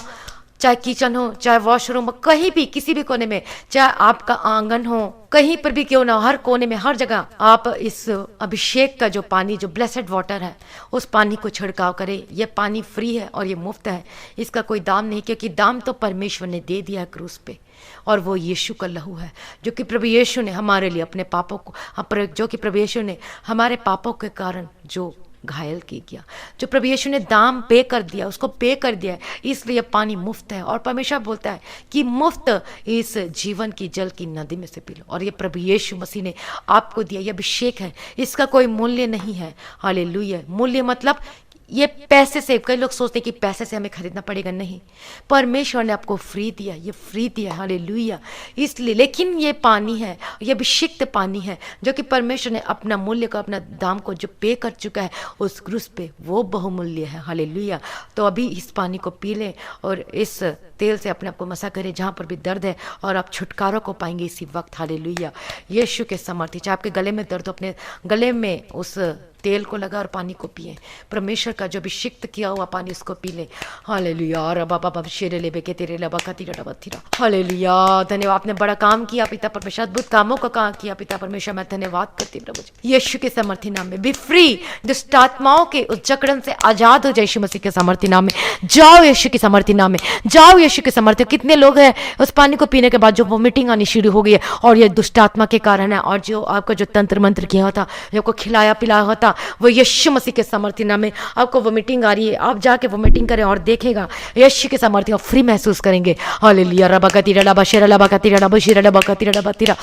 चाहे किचन हो, चाहे वॉशरूम हो, कहीं भी किसी भी कोने में, चाहे आपका आंगन हो, कहीं पर भी क्यों ना, हर कोने में, हर जगह आप इस अभिषेक का जो पानी, जो ब्लेसेड वाटर है, उस पानी को छिड़काव करें. यह पानी फ्री है और ये मुफ्त है, इसका कोई दाम नहीं, क्योंकि दाम तो परमेश्वर ने दे दिया है क्रूस पे, और वो यीशु का लहू है, जो कि प्रभु यीशु ने हमारे लिए अपने पापों को, जो कि प्रभु यीशु ने हमारे पापों के कारण जो घायल की गया, जो प्रभु यीशु ने दाम पे कर दिया, उसको पे कर दिया, इसलिए पानी मुफ्त है. और परमेश्वर बोलता है कि मुफ्त इस जीवन की जल की नदी में से पी लो, और ये प्रभु यीशु मसीह ने आपको दिया, ये अभिषेक है, इसका कोई मूल्य नहीं है. हालेलुया. मूल्य मतलब ये पैसे से, कई लोग सोचते हैं कि पैसे से हमें खरीदना पड़ेगा, नहीं, परमेश्वर ने आपको फ्री दिया, ये फ्री दिया. हालेलुया. इसलिए, लेकिन ये पानी है, ये अभिषिक्त पानी है, जो कि परमेश्वर ने अपना मूल्य को, अपना दाम को जो पे कर चुका है उस क्रूस पे, वो बहुमूल्य है. हालेलुया. तो अभी इस पानी को पी लें और इस तेल से अपने आप को मसा करें जहाँ पर भी दर्द है, और आप छुटकारा को पाएंगे इसी वक्त. हालेलुया. यीशु के समर्थी, चाहे आपके गले में दर्द हो, अपने गले में उस तेल को लगा और पानी को पिए. परमेश्वर का जो अभिषिक्त किया हुआ पानी, उसको पी ले. हालेलुया. हालेलुया. धन्यवाद. आपने बड़ा काम किया पिता परमेश्वर, अद्भुत कामों का काम किया पिता परमेश्वर. मैं धन्यवाद करती प्रभु जी, यीशु के समर्थी नाम में. Be free. दुष्ट आत्माओं के उस जकड़न से आजाद हो जाए यीशु मसीह के समर्थी नाम में. जाओ यीशु के समर्थी नाम में, जाओ यीशु के समर्थी. कितने लोग हैं उस पानी को पीने के बाद जो वोमिटिंग आनी शुरू हो गई है, और ये दुष्ट आत्मा के कारण है, और जो आपका जो तंत्र मंत्र किया होता, जो आपको खिलाया पिलाया होता, वो यीशु मसीह के समर्थी नाम में आपको वोमिटिंग आ रही है, आप जाके वोमिटिंग करें और देखेगा यीशु के समर्थी आप फ्री महसूस करेंगे. हालेलुया. रबकतिरा लबशरा लबकतिरा लबशिरा लबकतिरा लबतिरा.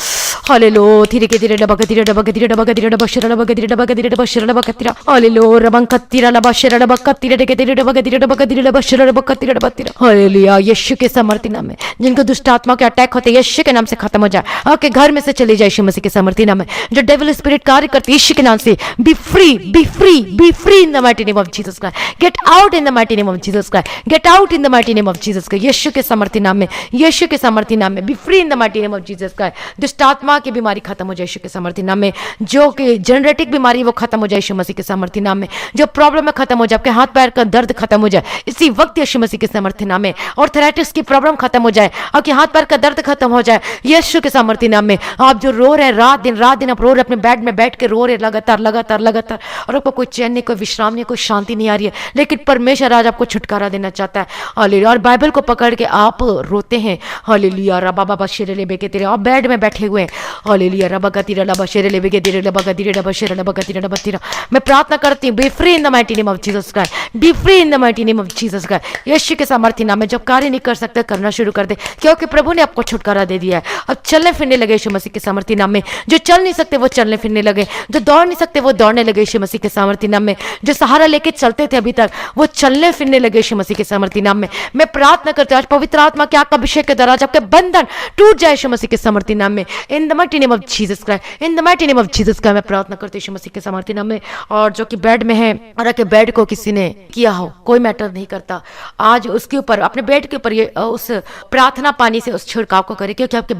हालेलुया. थिरकेतिरा लबकतिरा लबकतिरा लबकतिरा लबशरा लबकतिरा लबकतिरा लबशरा लबकतिरा. हालेलुया. रबंकतिरा लबशरा लबकतिरा टेकेतिरा लबकतिरा लबकतिरा लबशरा लबकतिरा लबतिरा. हालेलुया. यीशु के समर्थी नाम में जिनको दुष्ट आत्मा के अटैक होते हैं, यीशु के नाम से खत्म हो जाए, आपके घर में से चले जाए यीशु मसीह के समर्थी नाम में. जो डेविल स्पिरिट कार्य करती है, यीशु के नाम से B free. Be free, be free in the mighty name of Jesus Christ. Get out in the mighty name of Jesus Christ. Get out in the mighty name of Jesus Christ. यीशु के समर्थी नाम में, यीशु के समर्थी नाम में. Be free in the mighty name of Jesus Christ. दुष्ट आत्मा की बीमारी खत्म हो जाए यीशु के समर्थी नाम में. जो कि जेनेटिक बीमारी वो खत्म हो जाए यीशु मसीह के समर्थी नाम में. जो प्रॉब्लम है खत्म हो जाए, आपके हाथ पैर का दर्द खत्म हो जाए इसी वक्त यीशु मसीह के समर्थी नाम में. ऑर्थराइटिस की प्रॉब्लम खत्म हो जाए, आपके हाथ पैर का दर्द खत्म हो जाए यीशु के समर्थी नाम में. आप जो रो रहे हैं रात दिन आप रो रहे, अपने बेड में बैठ के रो रहे लगातार, और आपको कोई चैन नहीं, कोई विश्राम नहीं, कोई शांति नहीं आ रही है, लेकिन परमेश्वर आज आपको छुटकारा देना चाहता है. हालेलुया. और बाइबल को पकड़ के आप रोते हैं. हालेलुया. रबा बाबा शेरे बेके तेरे, आप बेड में बैठे हुए हैं. हालेलुया. रबा गतिरा लबा शेरे बेके तेरे, रबा गतिरा लबा शेरे लबा गतिरा लबा तेरा. मैं प्रार्थना करती हूँ, be free in the mighty name of Jesus Christ. Be free in the mighty name of Jesus Christ. Yeshu के सामर्थ्य नाम में जब कार्य नहीं कर सकते, करना शुरू कर दे, क्योंकि प्रभु ने आपको छुटकारा दे दिया है. अब चलने फिरने लगे यीशु मसीह के सामर्थ्य नाम में. जो चल नहीं सकते वो चलने फिरने लगे, जो दौड़ नहीं सकते वो दौड़ने लगे यीशु मसीह के सामर्थ्य नाम में. जो सहारा लेके चलते थे अभी तक, वो चलने फिरने लगे यीशु मसीह के सामर्थ्य नाम में. मैं प्रार्थना करती हूँ आज पवित्र आत्मा के आपका अभिषेक के द्वारा आपके बंधन टूट जाए यीशु मसीह के सामर्थ्य नाम में. In the the mighty name of Jesus Christ, in the mighty name of Jesus Christ. मैं प्रार्थना करती हूं यीशु मसीह के सामर्थ्य नाम में। और जो कि बेड में है और के बेड को किसी ने किया हो, कोई मैटर नहीं करता, आज उसके ऊपर अपने बेड के ऊपर ये उस प्रार्थना पानी से उस छिड़काव को करे, क्योंकि आपके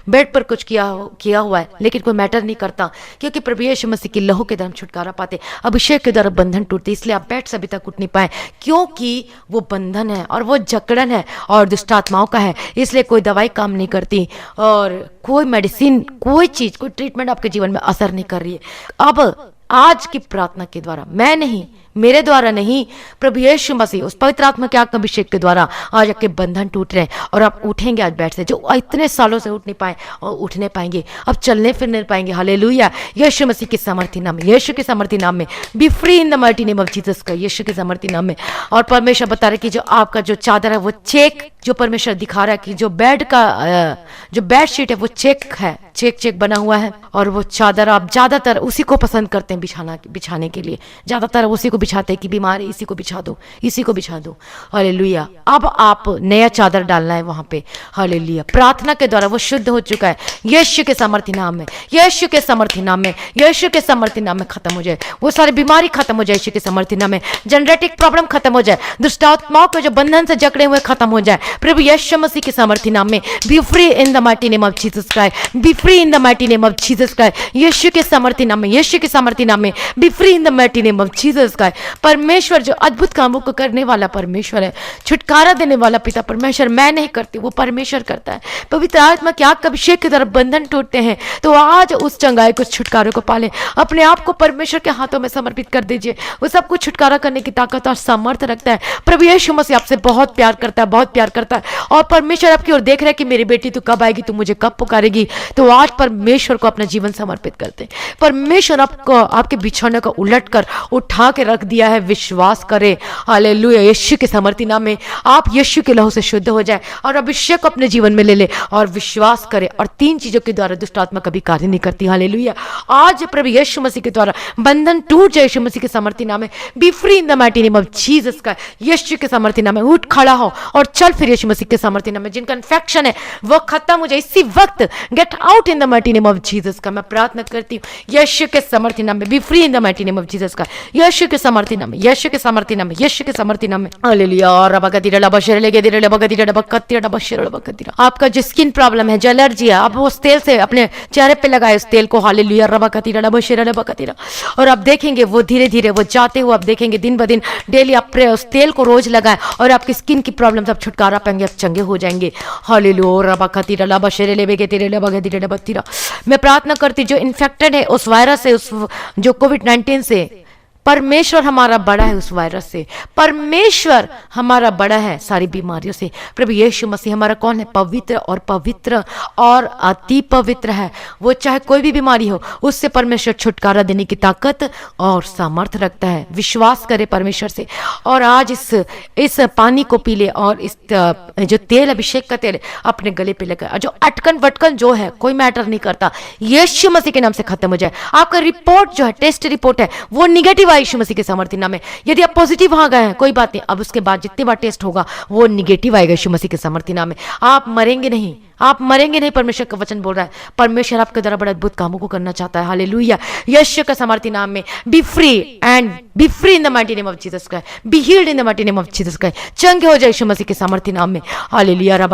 बेड पर कुछ किया हुआ है, लेकिन कोई मैटर नहीं करता, क्योंकि प्रभु यीशु मसीह की लहू के द्वारा छुटकारा पाते, अभिषेक के द्वारा बंधन टूटते। इसलिए आप बेड से अभी तक उठ नहीं पाए, क्योंकि वो बंधन है और वो जकड़न है और दुष्ट आत्माओं का है। इसलिए कोई दवाई काम नहीं करती और कोई मेडिसिन, कोई चीज, कोई ट्रीटमेंट आपके जीवन में असर नहीं कर रही है। अब आज की प्रार्थना के द्वारा, मैं नहीं, मेरे द्वारा नहीं, प्रभु यीशु मसीह उस पवित्र आत्मा के आत्म अभिषेक के द्वारा आज आपके बंधन टूट रहे हैं और आप उठेंगे आज बेड से, जो इतने सालों से उठ नहीं पाए और उठने पाएंगे, अब चलने फिरने पाएंगे। हालेलुया, यीशु मसीह के सामर्थ्य नाम में, यीशु के सामर्थ्य नाम में, be free in the mighty name of Jesus का, यीशु के सामर्थ्य नाम में। और परमेश्वर बता रहे कि जो आपका जो चादर है वो चेक, जो परमेश्वर दिखा रहा है कि जो बेड का जो बेड शीट है वो चेक है, चेक बना हुआ है, और वो चादर आप ज्यादातर उसी को पसंद करते हैं बिछाने के लिए, ज्यादातर उसी को बिछाते हैं कि बीमार है इसी को बिछा दो, इसी को बिछा दो। हालेलुया, अब आप नया चादर डालना है वहां पे। हालेलुया, प्रार्थना के द्वारा वो शुद्ध हो चुका है, यीशु के सामर्थ्य नाम में, यीशु के सामर्थ्य नाम में, यीशु के सामर्थ्य नाम में खत्म हो जाए, वो सारी बीमारी खत्म हो जाए यीशु के सामर्थ्य नाम में, जेनेटिक प्रॉब्लम खत्म हो जाए, दुष्ट आत्माओं के जो बंधन से जकड़े हुए खत्म हो जाए प्रभु यीशु मसीह के सामर्थ्य नाम में। Be free in the mighty name of Jesus Christ, be free in the mighty name of Jesus Christ, Yeshu के सामर्थ्य नाम में, यीशु के सामर्थ्य नाम में, be free in the mighty name of Jesus Christ. परमेश्वर जो अद्भुत कामों को करने वाला परमेश्वर है, छुटकारा देने वाला पिता परमेश्वर, मैं नहीं करती, वो परमेश्वर करता है। पवित्र आत्मा के आग का अभिषेक की तरफ बंधन टूटते हैं, तो आज उस चंगाई को, छुटकारे को पाले, अपने आप को परमेश्वर के हाथों में समर्पित कर दीजिए। वो सब कुछ छुटकारा करने की ताकत और सामर्थ्य रखता है। प्रभु यीशु मसीह आपसे बहुत प्यार करता है, बहुत प्यार करता है, और परमेश्वर आपकी ओर देख रहा है कि मेरी बेटी तू कब आएगी, तू मुझे कब पुकारेगी। तो आज परमेश्वर को अपना जीवन समर्पित करते हैं। परमेश्वर आपको आपके बिछौने को उलट कर उठा के रख दिया है, विश्वास करें। हालेलुया, यीशु के सामर्थ्य नाम में आप यीशु के लहू से शुद्ध हो जाए और अभिषेक अपने जीवन में ले ले और विश्वास करें, और तीन चीजों के द्वारा दुष्ट आत्मा कभी कार्य नहीं करती। हालेलुया, आज प्रभु यीशु मसीह के द्वारा बंधन टूट जाए यीशु मसीह के सामर्थ्य नाम में। Be free in the mighty name of Jesus का, यीशु के सामर्थ्य नाम में उठ खड़ा हो और चल फिर यीशु मसीह के सामर्थ्य नाम में। जिनका इन्फेक्शन है वो खत्म हो जाए इसी वक्त, gate out in the mighty name of Jesus का। मैं प्रार्थना करती हूँ यीशु के सामर्थ्य नाम में, be free in the mighty name of Jesus का, यीशु के सामर्थ्य नाम में, यीशु के सामर्थ्य नाम में, यीशु के सामर्थ्य नाम में। हालेलुया, आपका जो स्किन प्रॉब्लम है, जो एलर्जी है, आप उस तेल से अपने चेहरे पे लगाए उस तेल को। हालेलुया, और आप देखेंगे वो धीरे धीरे वो जाते हुए आप देखेंगे दिन ब दिन, डेली आप उस तेल को रोज लगाएं और आपकी स्किन की प्रॉब्लम सब छुटकारा पाएंगे, आप चंगे हो जाएंगे। हालेलुया, मैं प्रार्थना करती जो इन्फेक्टेड है उस वायरस से, उस जो कोविड-19 से, परमेश्वर हमारा बड़ा है उस वायरस से, परमेश्वर हमारा बड़ा है सारी बीमारियों से। प्रभु यीशु मसीह हमारा कौन है? पवित्र और अति पवित्र है। वो चाहे कोई भी बीमारी हो उससे परमेश्वर छुटकारा देने की ताकत और सामर्थ्य रखता है। विश्वास करे परमेश्वर से और आज इस पानी को पी ले और इस जो तेल, अभिषेक का तेल अपने गले पे लगा, जो अटकन वटकन जो है कोई मैटर नहीं करता, यीशु मसीह के नाम से खत्म हो जाए। आपका रिपोर्ट जो है, टेस्ट रिपोर्ट है, वो निगेटिव यीशु मसीह के सामर्थ्य नाम में। यदि आप पॉजिटिव वहां गए हैं कोई बात नहीं, अब उसके बाद जितनी बार टेस्ट होगा वो निगेटिव आएगा यीशु मसीह के सामर्थ्य नाम में। आप मरेंगे नहीं, आप मरेंगे नहीं, परमेश्वर का वचन बोल रहा है। परमेश्वर आपके द्वारा बड़ा अद्भुत कामों को करना चाहता है। हालेलुया, यीशु का सामर्थ्य नाम में be free and be free in the mighty name of Jesus Christ, be healed in the mighty name of Jesus Christ. चंगे हो जाए यीशु मसीह के सामर्थ्य नाम में। हालेलुया,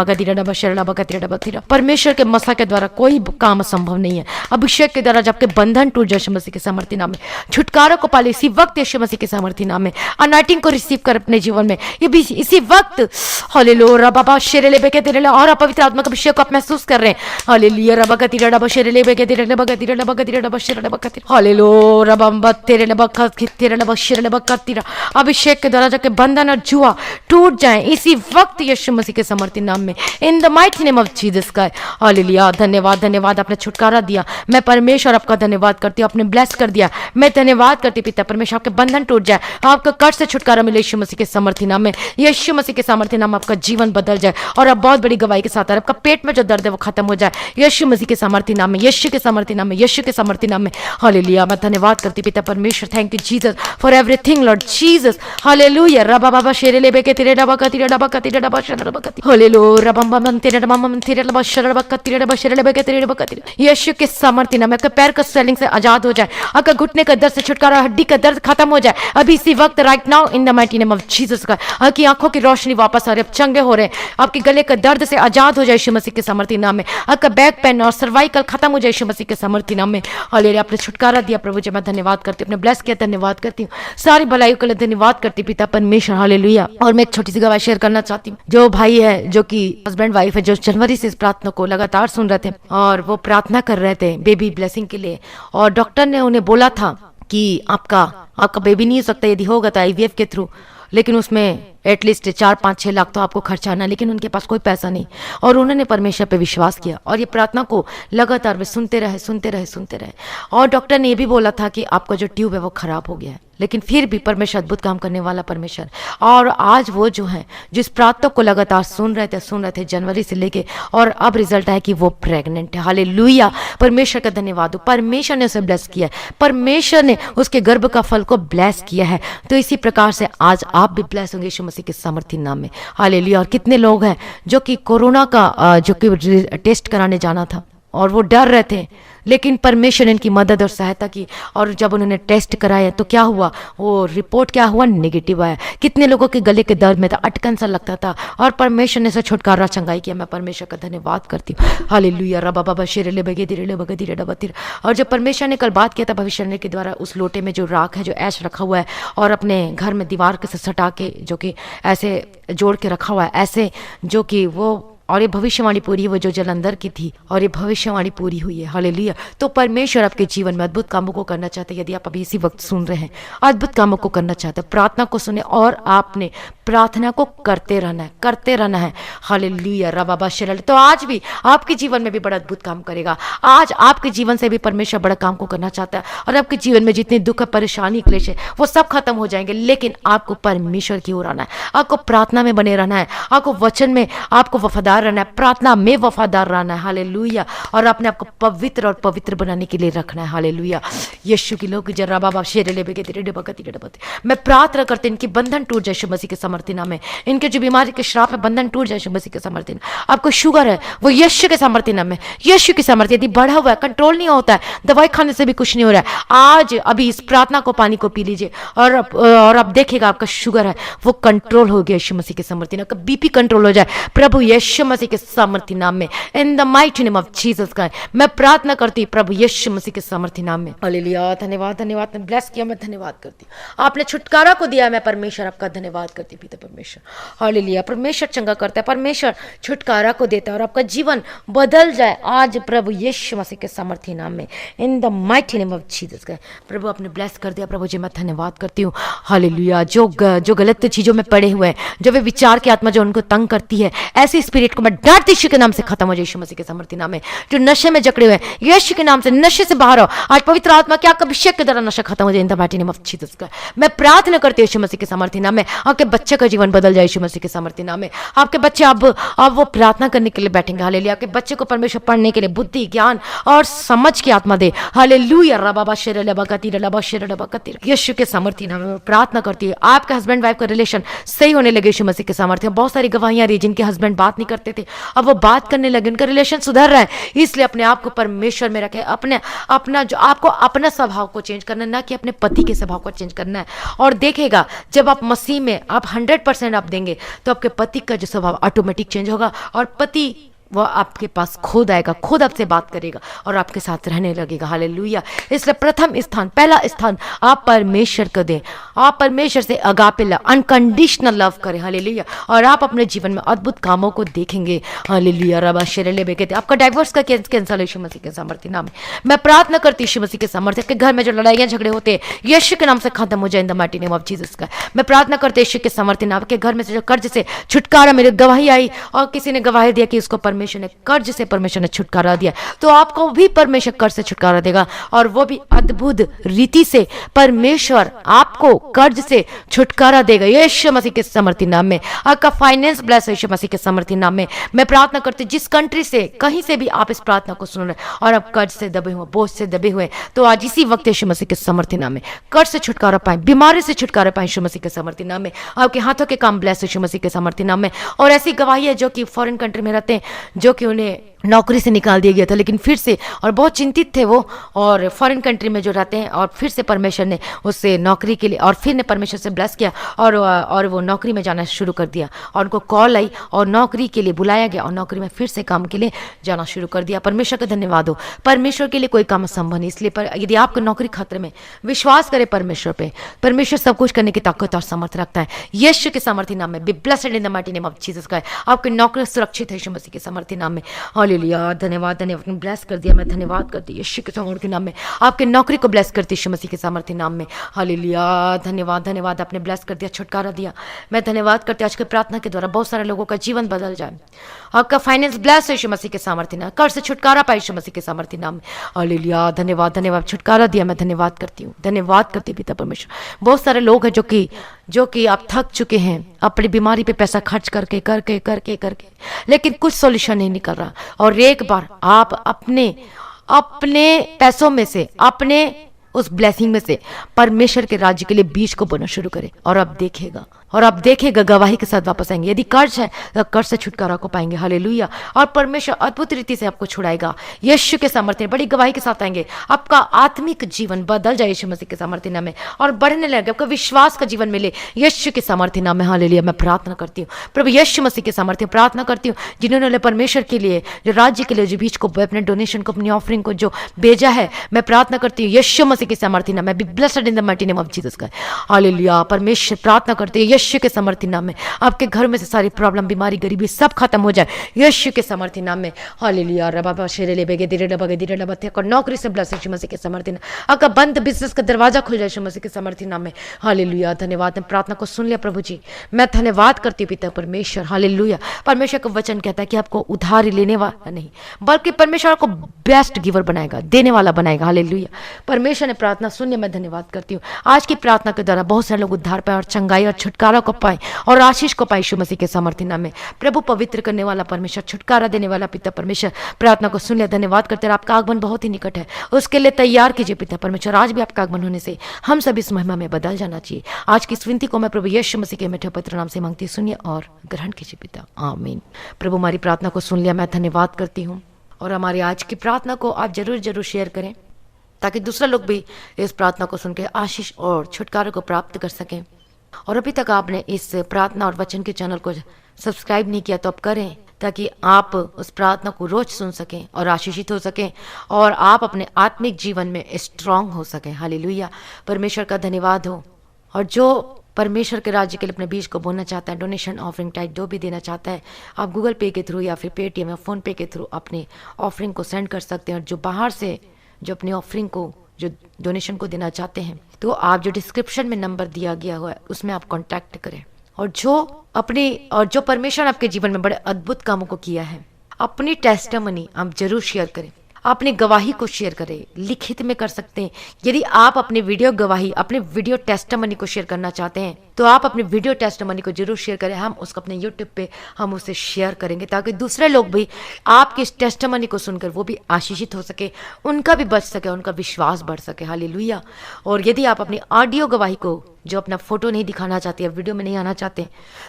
परमेश्वर के मसा के द्वारा कोई काम संभव नहीं है। अभिषेक के द्वारा जबकि बंधन टूट जाए यीशु मसीह के सामर्थ्य नाम में। छुटकारा को पाले इसी वक्त यीशु मसीह के सामर्थ्य नाम में। अनाइटिंग को रिसीव कर अपने जीवन में ये भी इसी वक्त। हालेलुया, बाबा शेरेले बेके तेरे और पवित्र आत्मा का अभिषेक को आप महसूस कर रहे हैं। हालेलुया, रबगति रबा शेरेले बेके तेरे रबगति रबगति रबा शेरेले बकति। हालेलुया, रबम तेरे रबगति तेरे रबा शेरेले बकति। अभिषेक के द्वारा जाके बंधन और जुआ टूट जाए इसी वक्त यीशु मसीह के सामर्थ्य नाम में, in the mighty name of Jesus Christ. Hallelujah, धन्यवाद धन्यवाद, आपने छुटकारा दिया। मैं परमेश्वर आपका धन्यवाद करती हूँ, आपने ब्लेस कर दिया। मैं धन्यवाद करती पिता परमेश्वर, आपके बंधन टूट जाए, आपका कर्ज से छुटकारा मिले यीशु मसीह के सामर्थ्य नाम में। यीशु मसीह के सामर्थ्य नाम आपका जीवन बदल जाए और आप बहुत बड़ी गवाही के साथ आपका पेट पेट में जो दर्द है वो खत्म हो जाए यीशु मसीह के सामर्थ्य नाम में, यीशु के सामर्थ्य नाम में, यीशु के सामर्थ्य नाम में। हालेलुया। मैं धन्यवाद करती पिता परमेश्वर, thank you Jesus for everything Lord Jesus. Hallelujah. रबा बाबा शेरे लेबे के तेरे डबा का तेरे डबा का तेरे डबा शर डबा का हालेलुया। रबम बम तेरे डबा मम तेरे डबा शर डबा का तेरे डबा शर लेबे के तेरे डबा का यीशु के सामर्थ्य नाम में। आपके पैर का स्वेलिंग से आजाद हो जाए, आपका घुटने का दर्द से छुटकारा, हड्डी का दर्द खत्म हो जाए अभी इसी वक्त, right now in the mighty name of Jesus का। आपकी आंखों की रोशनी वापस आ रही है, अब चंगे हो रहे हैं, आपके गले का दर्द से आजाद हो जाए यीशु मसीह के सामर्थ्य नाम में। आपका बैक पेन और सर्वाइकल खत्म हो जाए यीशु मसीह के सामर्थ्य नाम में। हालेलुया। आपने छुटकारा दिया प्रभु जी, मैं धन्यवाद करती हूँ, आपने ब्लेस किया, धन्यवाद करती हूँ, सारी भलाइयों के लिए धन्यवाद करती पिता परमेश्वर। हालेलुया। और मैं एक छोटी सी गवाही शेयर करना चाहती हूँ। जो भाई है, जो कि हस्बैंड वाइफ है, जो जनवरी से इस प्रार्थना को लगातार सुन रहे थे और वो प्रार्थना कर रहे थे बेबी ब्लेसिंग के लिए, और डॉक्टर ने उन्हें बोला था कि आपका बेबी नहीं हो सकता, यदि होगा तो आईवीएफ के थ्रू, लेकिन उसमें एटलीस्ट 4-5-6 लाख तो आपको खर्चा आना, लेकिन उनके पास कोई पैसा नहीं। और उन्होंने परमेश्वर पे विश्वास किया और ये प्रार्थना को लगातार वे सुनते रहे। और डॉक्टर ने ये भी बोला था कि आपका जो ट्यूब है वो खराब हो गया है, लेकिन फिर भी परमेश्वर अद्भुत काम करने वाला परमेश्वर। और आज वो जो है जिस प्रार्थना को लगातार सुन रहे थे जनवरी से लेके, और अब रिजल्ट है कि वो प्रेग्नेंट है। हालेलुया। परमेश्वर का धन्यवाद हो, परमेश्वर ने उसे ब्लेस किया है, परमेश्वर ने उसके गर्भ का फल को ब्लेस किया है। तो इसी प्रकार से आज आप भी ब्लेस होंगे यीशु मसीह के सामर्थ्य नाम में। हालेलुया। और कितने लोग हैं जो कि कोरोना का जो कि टेस्ट कराने जाना था और वो डर रहे थे, लेकिन परमेश्वर ने इनकी मदद और सहायता की, और जब उन्होंने टेस्ट कराया तो क्या हुआ, वो रिपोर्ट क्या हुआ, नेगेटिव आया। कितने लोगों के गले के दर्द में था, अटकन सा लगता था, और परमेश्वर ने से छुटकारा चंगाई किया। मैं परमेश्वर का धन्यवाद करती हूँ। हालेलुया। रबा बाबा शेरे बगे धीरे बगे धीरे डबा तिर। और जब परमेश्वर ने कल बात किया था भविष्य के द्वारा, उस लोटे में जो राख है, जो ऐश रखा हुआ है, और अपने घर में दीवार के से सटा के जो कि ऐसे जोड़ के रखा हुआ है, ऐसे जो कि वो, और ये भविष्यवाणी पूरी, वो जो जलंधर की थी, और ये भविष्यवाणी पूरी हुई है। हालेलुया। तो परमेश्वर आपके जीवन में अद्भुत कामों को करना चाहते हैं। यदि आप अभी इसी वक्त सुन रहे हैं, अद्भुत कामों को करना चाहते हैं, प्रार्थना को सुने और आपने प्रार्थना को करते रहना है। हालेलुया। रबाबा शरल। तो आज भी आपके जीवन में भी बड़ा अद्भुत काम करेगा। आज आपके जीवन से भी परमेश्वर बड़ा काम को करना चाहता है, और आपके जीवन में जितने दुख, परेशानी, क्लेश है, वो सब खत्म हो जाएंगे। लेकिन आपको परमेश्वर की ओर आना है, आपको प्रार्थना में बने रहना है, आपको वचन में आपको वफादार रहना है, प्रार्थना में वफादार रहना है। हालेलुया। और अपने आपको पवित्र और पवित्र बनाने के लिए रखना है। हालेलुया। यीशु की लोग जरा बाबा शेरे ले बेगे तेरे डबकती। मैं प्रार्थना करते इनकी बंधन टूट जाए यीशु मसीह के सामर्थ्य नाम में। इनके जो बीमारी के श्राप है, बंधन टूट जाए यीशु मसीह के सामर्थ्य नाम। आपको शुगर है, वो यीशु के सामर्थ्य नाम में, यीशु के सामर्थ्य। यदि बढ़ा हुआ है, कंट्रोल नहीं होता है, दवाई खाने से भी कुछ नहीं हो रहा है, आज अभी इस प्रार्थना को पानी को पी लीजिए, और आप देखिएगा आपका शुगर है वो कंट्रोल हो गया यीशु मसीह के सामर्थ्य नाम। बीपी कंट्रोल हो जाए प्रभु यीशु मसीह के सामर्थ्य नाम में, in the mighty name of Jesus का मैं प्रार्थना करती प्रभु यीशु मसीह के सामर्थ्य नाम में। हालेलुया। धन्यवाद। ब्लेस किया, मैं धन्यवाद करती हूँ। आपने छुटकारा को दिया, मैं परमेश्वर आपका धन्यवाद करती पिता परमेश्वर। हालेलुया। परमेश्वर चंगा करता है, परमेश्वर छुटकारा को देता है, और आपका जीवन बदल जाए आज प्रभु यीशु मसीह के सामर्थ्य नाम में, in the mighty name of Jesus का। प्रभु आपने ब्लेस कर दिया प्रभु जी, मैं धन्यवाद करती हूँ। हालेलुया। जो गलत चीजों में पड़े हुए हैं, जो वे विचार की आत्मा जो उनको तंग करती है, ऐसी स्पिरिट को मैं डांटती यीशु के नाम से खत्म हो जाए यीशु मसीह के सामर्थ्य नाम में। जो नशे में जकड़े हुए हैं, यीशु के नाम से नशे से बाहर आओ आज, पवित्र आत्मा के आपका अभिषेक के द्वारा नशा खत्म हो जाए इन the mighty name of Jesus का। मैं प्रार्थना करती हूँ यीशु मसीह के सामर्थ्य नाम में, आपके बच्चे का जीवन बदल जाए यीशु मसीह के सामर्थ्य नाम में। आपके बच्चे अब वो प्रार्थना करने के लिए बैठेंगे। हालेलुया। आपके बच्चे को परमेश्वर पढ़ने के लिए बुद्धि, ज्ञान और समझ की आत्मा दे। हालेलुया। रबाबा शेरले बकती रबा शेरले बकती, यीशु के सामर्थ्य नाम में प्रार्थना करती है। आपका हस्बैंड वाइफ का रिलेशन सही होने लगे यीशु मसीह के सामर्थ्य। बहुत सारी गवाहियां रही जिनके हस्बैंड बात नहीं करते थे, अब वो बात करने लगे, उनका रिलेशन सुधर रहा है। इसलिए अपने आप को परमेश्वर में रखे, अपना जो आपको अपना स्वभाव को चेंज करना है, ना कि अपने पति के स्वभाव को चेंज करना है। और देखेगा जब आप मसीह में आप 100% आप देंगे, तो आपके पति का जो स्वभाव ऑटोमेटिक चेंज होगा, और पति वो आपके पास खुद आएगा, खुद आपसे बात करेगा और आपके साथ रहने लगेगा। हालेलुया। इसलिए प्रथम स्थान, पहला स्थान आप परमेश्वर को दें। आप परमेश्वर से अगापे लव, अनकंडीशनल लव करें। हालेलुया। और आप अपने जीवन में अद्भुत कामों को देखेंगे। हालेलुया। रबा शेरले बेके आपका डाइवोर्स का कैंसल यीशु मसीह के सामर्थ्य नाम में। मैं प्रार्थना करती यीशु मसीह के सामर्थ्य के घर में जो लड़ाइयां झगड़े होते हैं, यीशु के नाम से खत्म हो जाए इन the mighty name of Jesus का। मैं प्रार्थना करती यीशु के सामर्थ्य नाम के घर में से जो कर्ज से छुटकारा, मेरी गवाही आई और किसी ने गवाही दिया कि उसको परमेश्वर परमेश्वर ने कर्ज से परमेश्वर ने छुटकारा दिया, तो आपको भी परमेश्वर कर्ज से छुटकारा देगा, और वो भी अद्भुत रीति से परमेश्वर आपको कर्ज से छुटकारा देगा यीशु मसीह के समर्थी नाम में। आपका फाइनेंस ब्लेस यीशु मसीह के समर्थी नाम में। मैं प्रार्थना करती हूँ जिस कंट्री से कहीं से भी आप इस प्रार्थना को सुन रहे और आप कर्ज से दबे हुए, बोझ से दबे हुए, तो आज इसी वक्त यीशु मसीह के समर्थी नाम में कर्ज से छुटकारा पाए, बीमारी से छुटकारा पाए यीशु मसीह के समर्थी नाम में। आपके हाथों के काम ब्लेस यीशु मसीह के समर्थी नाम में। और ऐसी गवाही है जो कि फॉरेन कंट्री में रहते हैं, जो कि उन्हें नौकरी से निकाल दिया गया था, लेकिन फिर से, और बहुत चिंतित थे वो, और फॉरेन कंट्री में जो रहते हैं, और फिर से परमेश्वर ने उससे नौकरी के लिए, और फिर ने परमेश्वर से ब्लेस किया, और वो नौकरी में जाना शुरू कर दिया, और उनको कॉल आई और नौकरी के लिए बुलाया गया, और नौकरी में फिर से काम के लिए जाना शुरू कर दिया। परमेश्वर का धन्यवाद हो। परमेश्वर के लिए कोई काम असंभव नहीं, इसलिए यदि आपकी नौकरी खतरे में, विश्वास करें परमेश्वर पे। परमेश्वर सब कुछ करने की ताकत और समर्थ रखता है। यीशु के समर्थी नाम में be blessed in the mighty name of Jesus Christ. आपकी नौकरी सुरक्षित है यीशु मसीह के समर्थी नाम में। हालेलुया, धन्यवाद धन्यवाद। ब्लेस कर दिया, मैं धन्यवाद करती हूँ यीशु के समर्थी नाम में। आपके नौकरी को ब्लेस करती यीशु मसीह के समर्थी नाम में। हालेलुया, धन्यवाद धन्यवाद। आपने ब्लेस कर दिया, छुटकारा दिया। मैं धन्यवाद करती हूँ आज की प्रार्थना के द्वारा बहुत सारे लोगों का जीवन बदल जाए। आपका फाइनेंस ब्लेस है यीशु मसीह के सामर्थ्य नाम, कर्ज से छुटकारा पाए यीशु मसीह के सामर्थ्य नाम में। हालेलुया, धन्यवाद धन्यवाद। छुटकारा दिया, मैं धन्यवाद करती हूँ, धन्यवाद करती हूँ पिता परमेश्वर। बहुत सारे लोग हैं जो कि आप थक चुके हैं अपनी बीमारी पे पैसा खर्च करके करके करके करके, लेकिन कुछ सॉल्यूशन नहीं निकल रहा। और एक बार आप अपने पैसों में से, अपने उस ब्लेसिंग में से परमेश्वर के राज्य के लिए बीज को बोना शुरू करें, और आप देखेगा गवाही के साथ वापस आएंगे। यदि कर्ज है तो कर्ज से छुटकारा को पाएंगे। हालेलुया, और परमेश्वर अद्भुत रीति से आपको छुड़ाएगा यीशु के सामर्थ्य, बड़ी गवाही के साथ आएंगे। आपका आत्मिक जीवन बदल जाए यीशु मसीह के सामर्थ्य नाम में, और बढ़ने लगे। आपका विश्वास का जीवन मिले यीशु के सामर्थ्य नाम में। हालेलुया, मैं प्रार्थना करती हूँ प्रभु यीशु मसीह के सामर्थ्य, प्रार्थना करती हूँ जिन्होंने परमेश्वर के लिए, जो राज्य के लिए, जो बीच को, अपने डोनेशन को, अपनी ऑफरिंग को जो भेजा है, मैं प्रार्थना करती हूँ यीशु मसीह के सामर्थ्य नाम में। Be blessed in the mighty name of Jesus Christ. Hallelujah, परमेश्वर प्रार्थना करते हैं यीशु के समर्थी नाम में, आपके घर में से सारी प्रॉब्लम, बीमारी, गरीबी सब खत्म हो जाए यीशु के समर्थी नाम में। हालेलुया, रबा शेरेले बेगे दिरे बगे दिरे लबते को नौकरी से ब्लेस यीशु मसीह के समर्थी नाम। आपका बंद बिजनेस का दरवाजा खुल जाए यीशु मसीह के समर्थी नाम में। हालेलुया, धन्यवाद। मैं प्रार्थना को सुन लिया प्रभु जी, मैं धन्यवाद करती हूँ पिता परमेश्वर। हालेलुया, परमेश्वर का वचन कहता है कि आपको उधार लेने वाला नहीं, बल्कि परमेश्वर को बेस्ट गिवर बनाएगा, देने वाला बनाएगा। हालेलुया, परमेश्वर ने प्रार्थना सुनिए, मैं धन्यवाद करती हूँ। आज की प्रार्थना के द्वारा बहुत सारे लोग उद्धार पाए, और चंगाई और छुटकारा को पाए, और आशीष को पाए यीशु मसीह के सामर्थ्य नाम में। प्रभु पवित्र करने वाला परमेश्वर, छुटकारा देने वाला पिता परमेश्वर, प्रार्थना को सुन लिया, धन्यवाद करते हैं। आपका आगमन बहुत ही निकट है, उसके लिए तैयार कीजिए पिता परमेश्वर। आज भी आपका आगमन होने से हम सब इस महिमा में बदल जाना चाहिए। आज की इस विनती को मैं प्रभु यीशु मसीह के मीठे पवित्र नाम से मांगती, सुनिए और ग्रहण कीजिए पिता, आमीन। प्रभु हमारी प्रार्थना को सुन लिया, मैं धन्यवाद करती हूँ। और हमारी आज की प्रार्थना को आप जरूर शेयर करें, ताकि दूसरे लोग भी इस प्रार्थना को सुनकर आशीष और छुटकारा को प्राप्त कर सकें। और अभी तक आपने इस प्रार्थना और वचन के चैनल को सब्सक्राइब नहीं किया तो अब करें, ताकि आप उस प्रार्थना को रोज सुन सकें और आशीषित हो सकें, और आप अपने आत्मिक जीवन में स्ट्रांग हो सकें। हालेलुया, परमेश्वर का धन्यवाद हो। और जो परमेश्वर के राज्य के लिए अपने बीज को बोलना चाहता है, डोनेशन, ऑफरिंग, टाइप जो भी देना चाहता है, आप गूगल पे के थ्रू या फिर पेटीएम या फोन पे के थ्रू अपने ऑफरिंग को सेंड कर सकते हैं। और जो बाहर से जो अपने ऑफरिंग को, जो डोनेशन को देना चाहते हैं, तो आप जो डिस्क्रिप्शन में नंबर दिया गया हुआ है उसमें आप कांटेक्ट करें। और जो परमेश्वर आपके जीवन में बड़े अद्भुत कामों को किया है, अपनी टेस्टिमनी आप जरूर शेयर करें, अपनी गवाही को शेयर करें, लिखित में कर सकते हैं। यदि आप अपनी वीडियो गवाही, अपने वीडियो टेस्टिमनी को शेयर करना चाहते हैं, तो आप अपने वीडियो टेस्टिमनी को जरूर शेयर करें। हम उसको अपने यूट्यूब पे हम उसे शेयर करेंगे, ताकि दूसरे लोग भी आपकी इस टेस्टिमनी को सुनकर वो भी आशीषित हो सके, उनका भी बच सके, उनका विश्वास बढ़ सके। हालेलुया। और यदि आप अपनी ऑडियो गवाही को, जो अपना फोटो नहीं दिखाना चाहते या वीडियो में नहीं आना चाहते,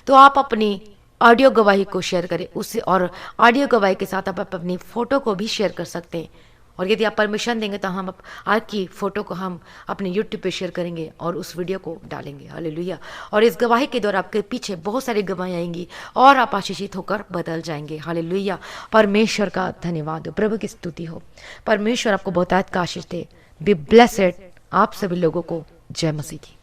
तो आप अपनी ऑडियो गवाही को शेयर करें उससे, और ऑडियो गवाही के साथ आप अपनी फोटो को भी शेयर कर सकते हैं। और यदि आप परमिशन देंगे तो हम आपकी फोटो को हम अपने यूट्यूब पे शेयर करेंगे और उस वीडियो को डालेंगे। हालेलुया। और इस गवाही के द्वारा आपके पीछे बहुत सारी गवाही आएंगी और आप आशीषित होकर बदल जाएंगे। हालेलुया। परमेश्वर का धन्यवाद हो, प्रभु की स्तुति हो। परमेश्वर आपको बहुतायत का आशीष दे। B blessed. आप सभी लोगों को जय मसीह की।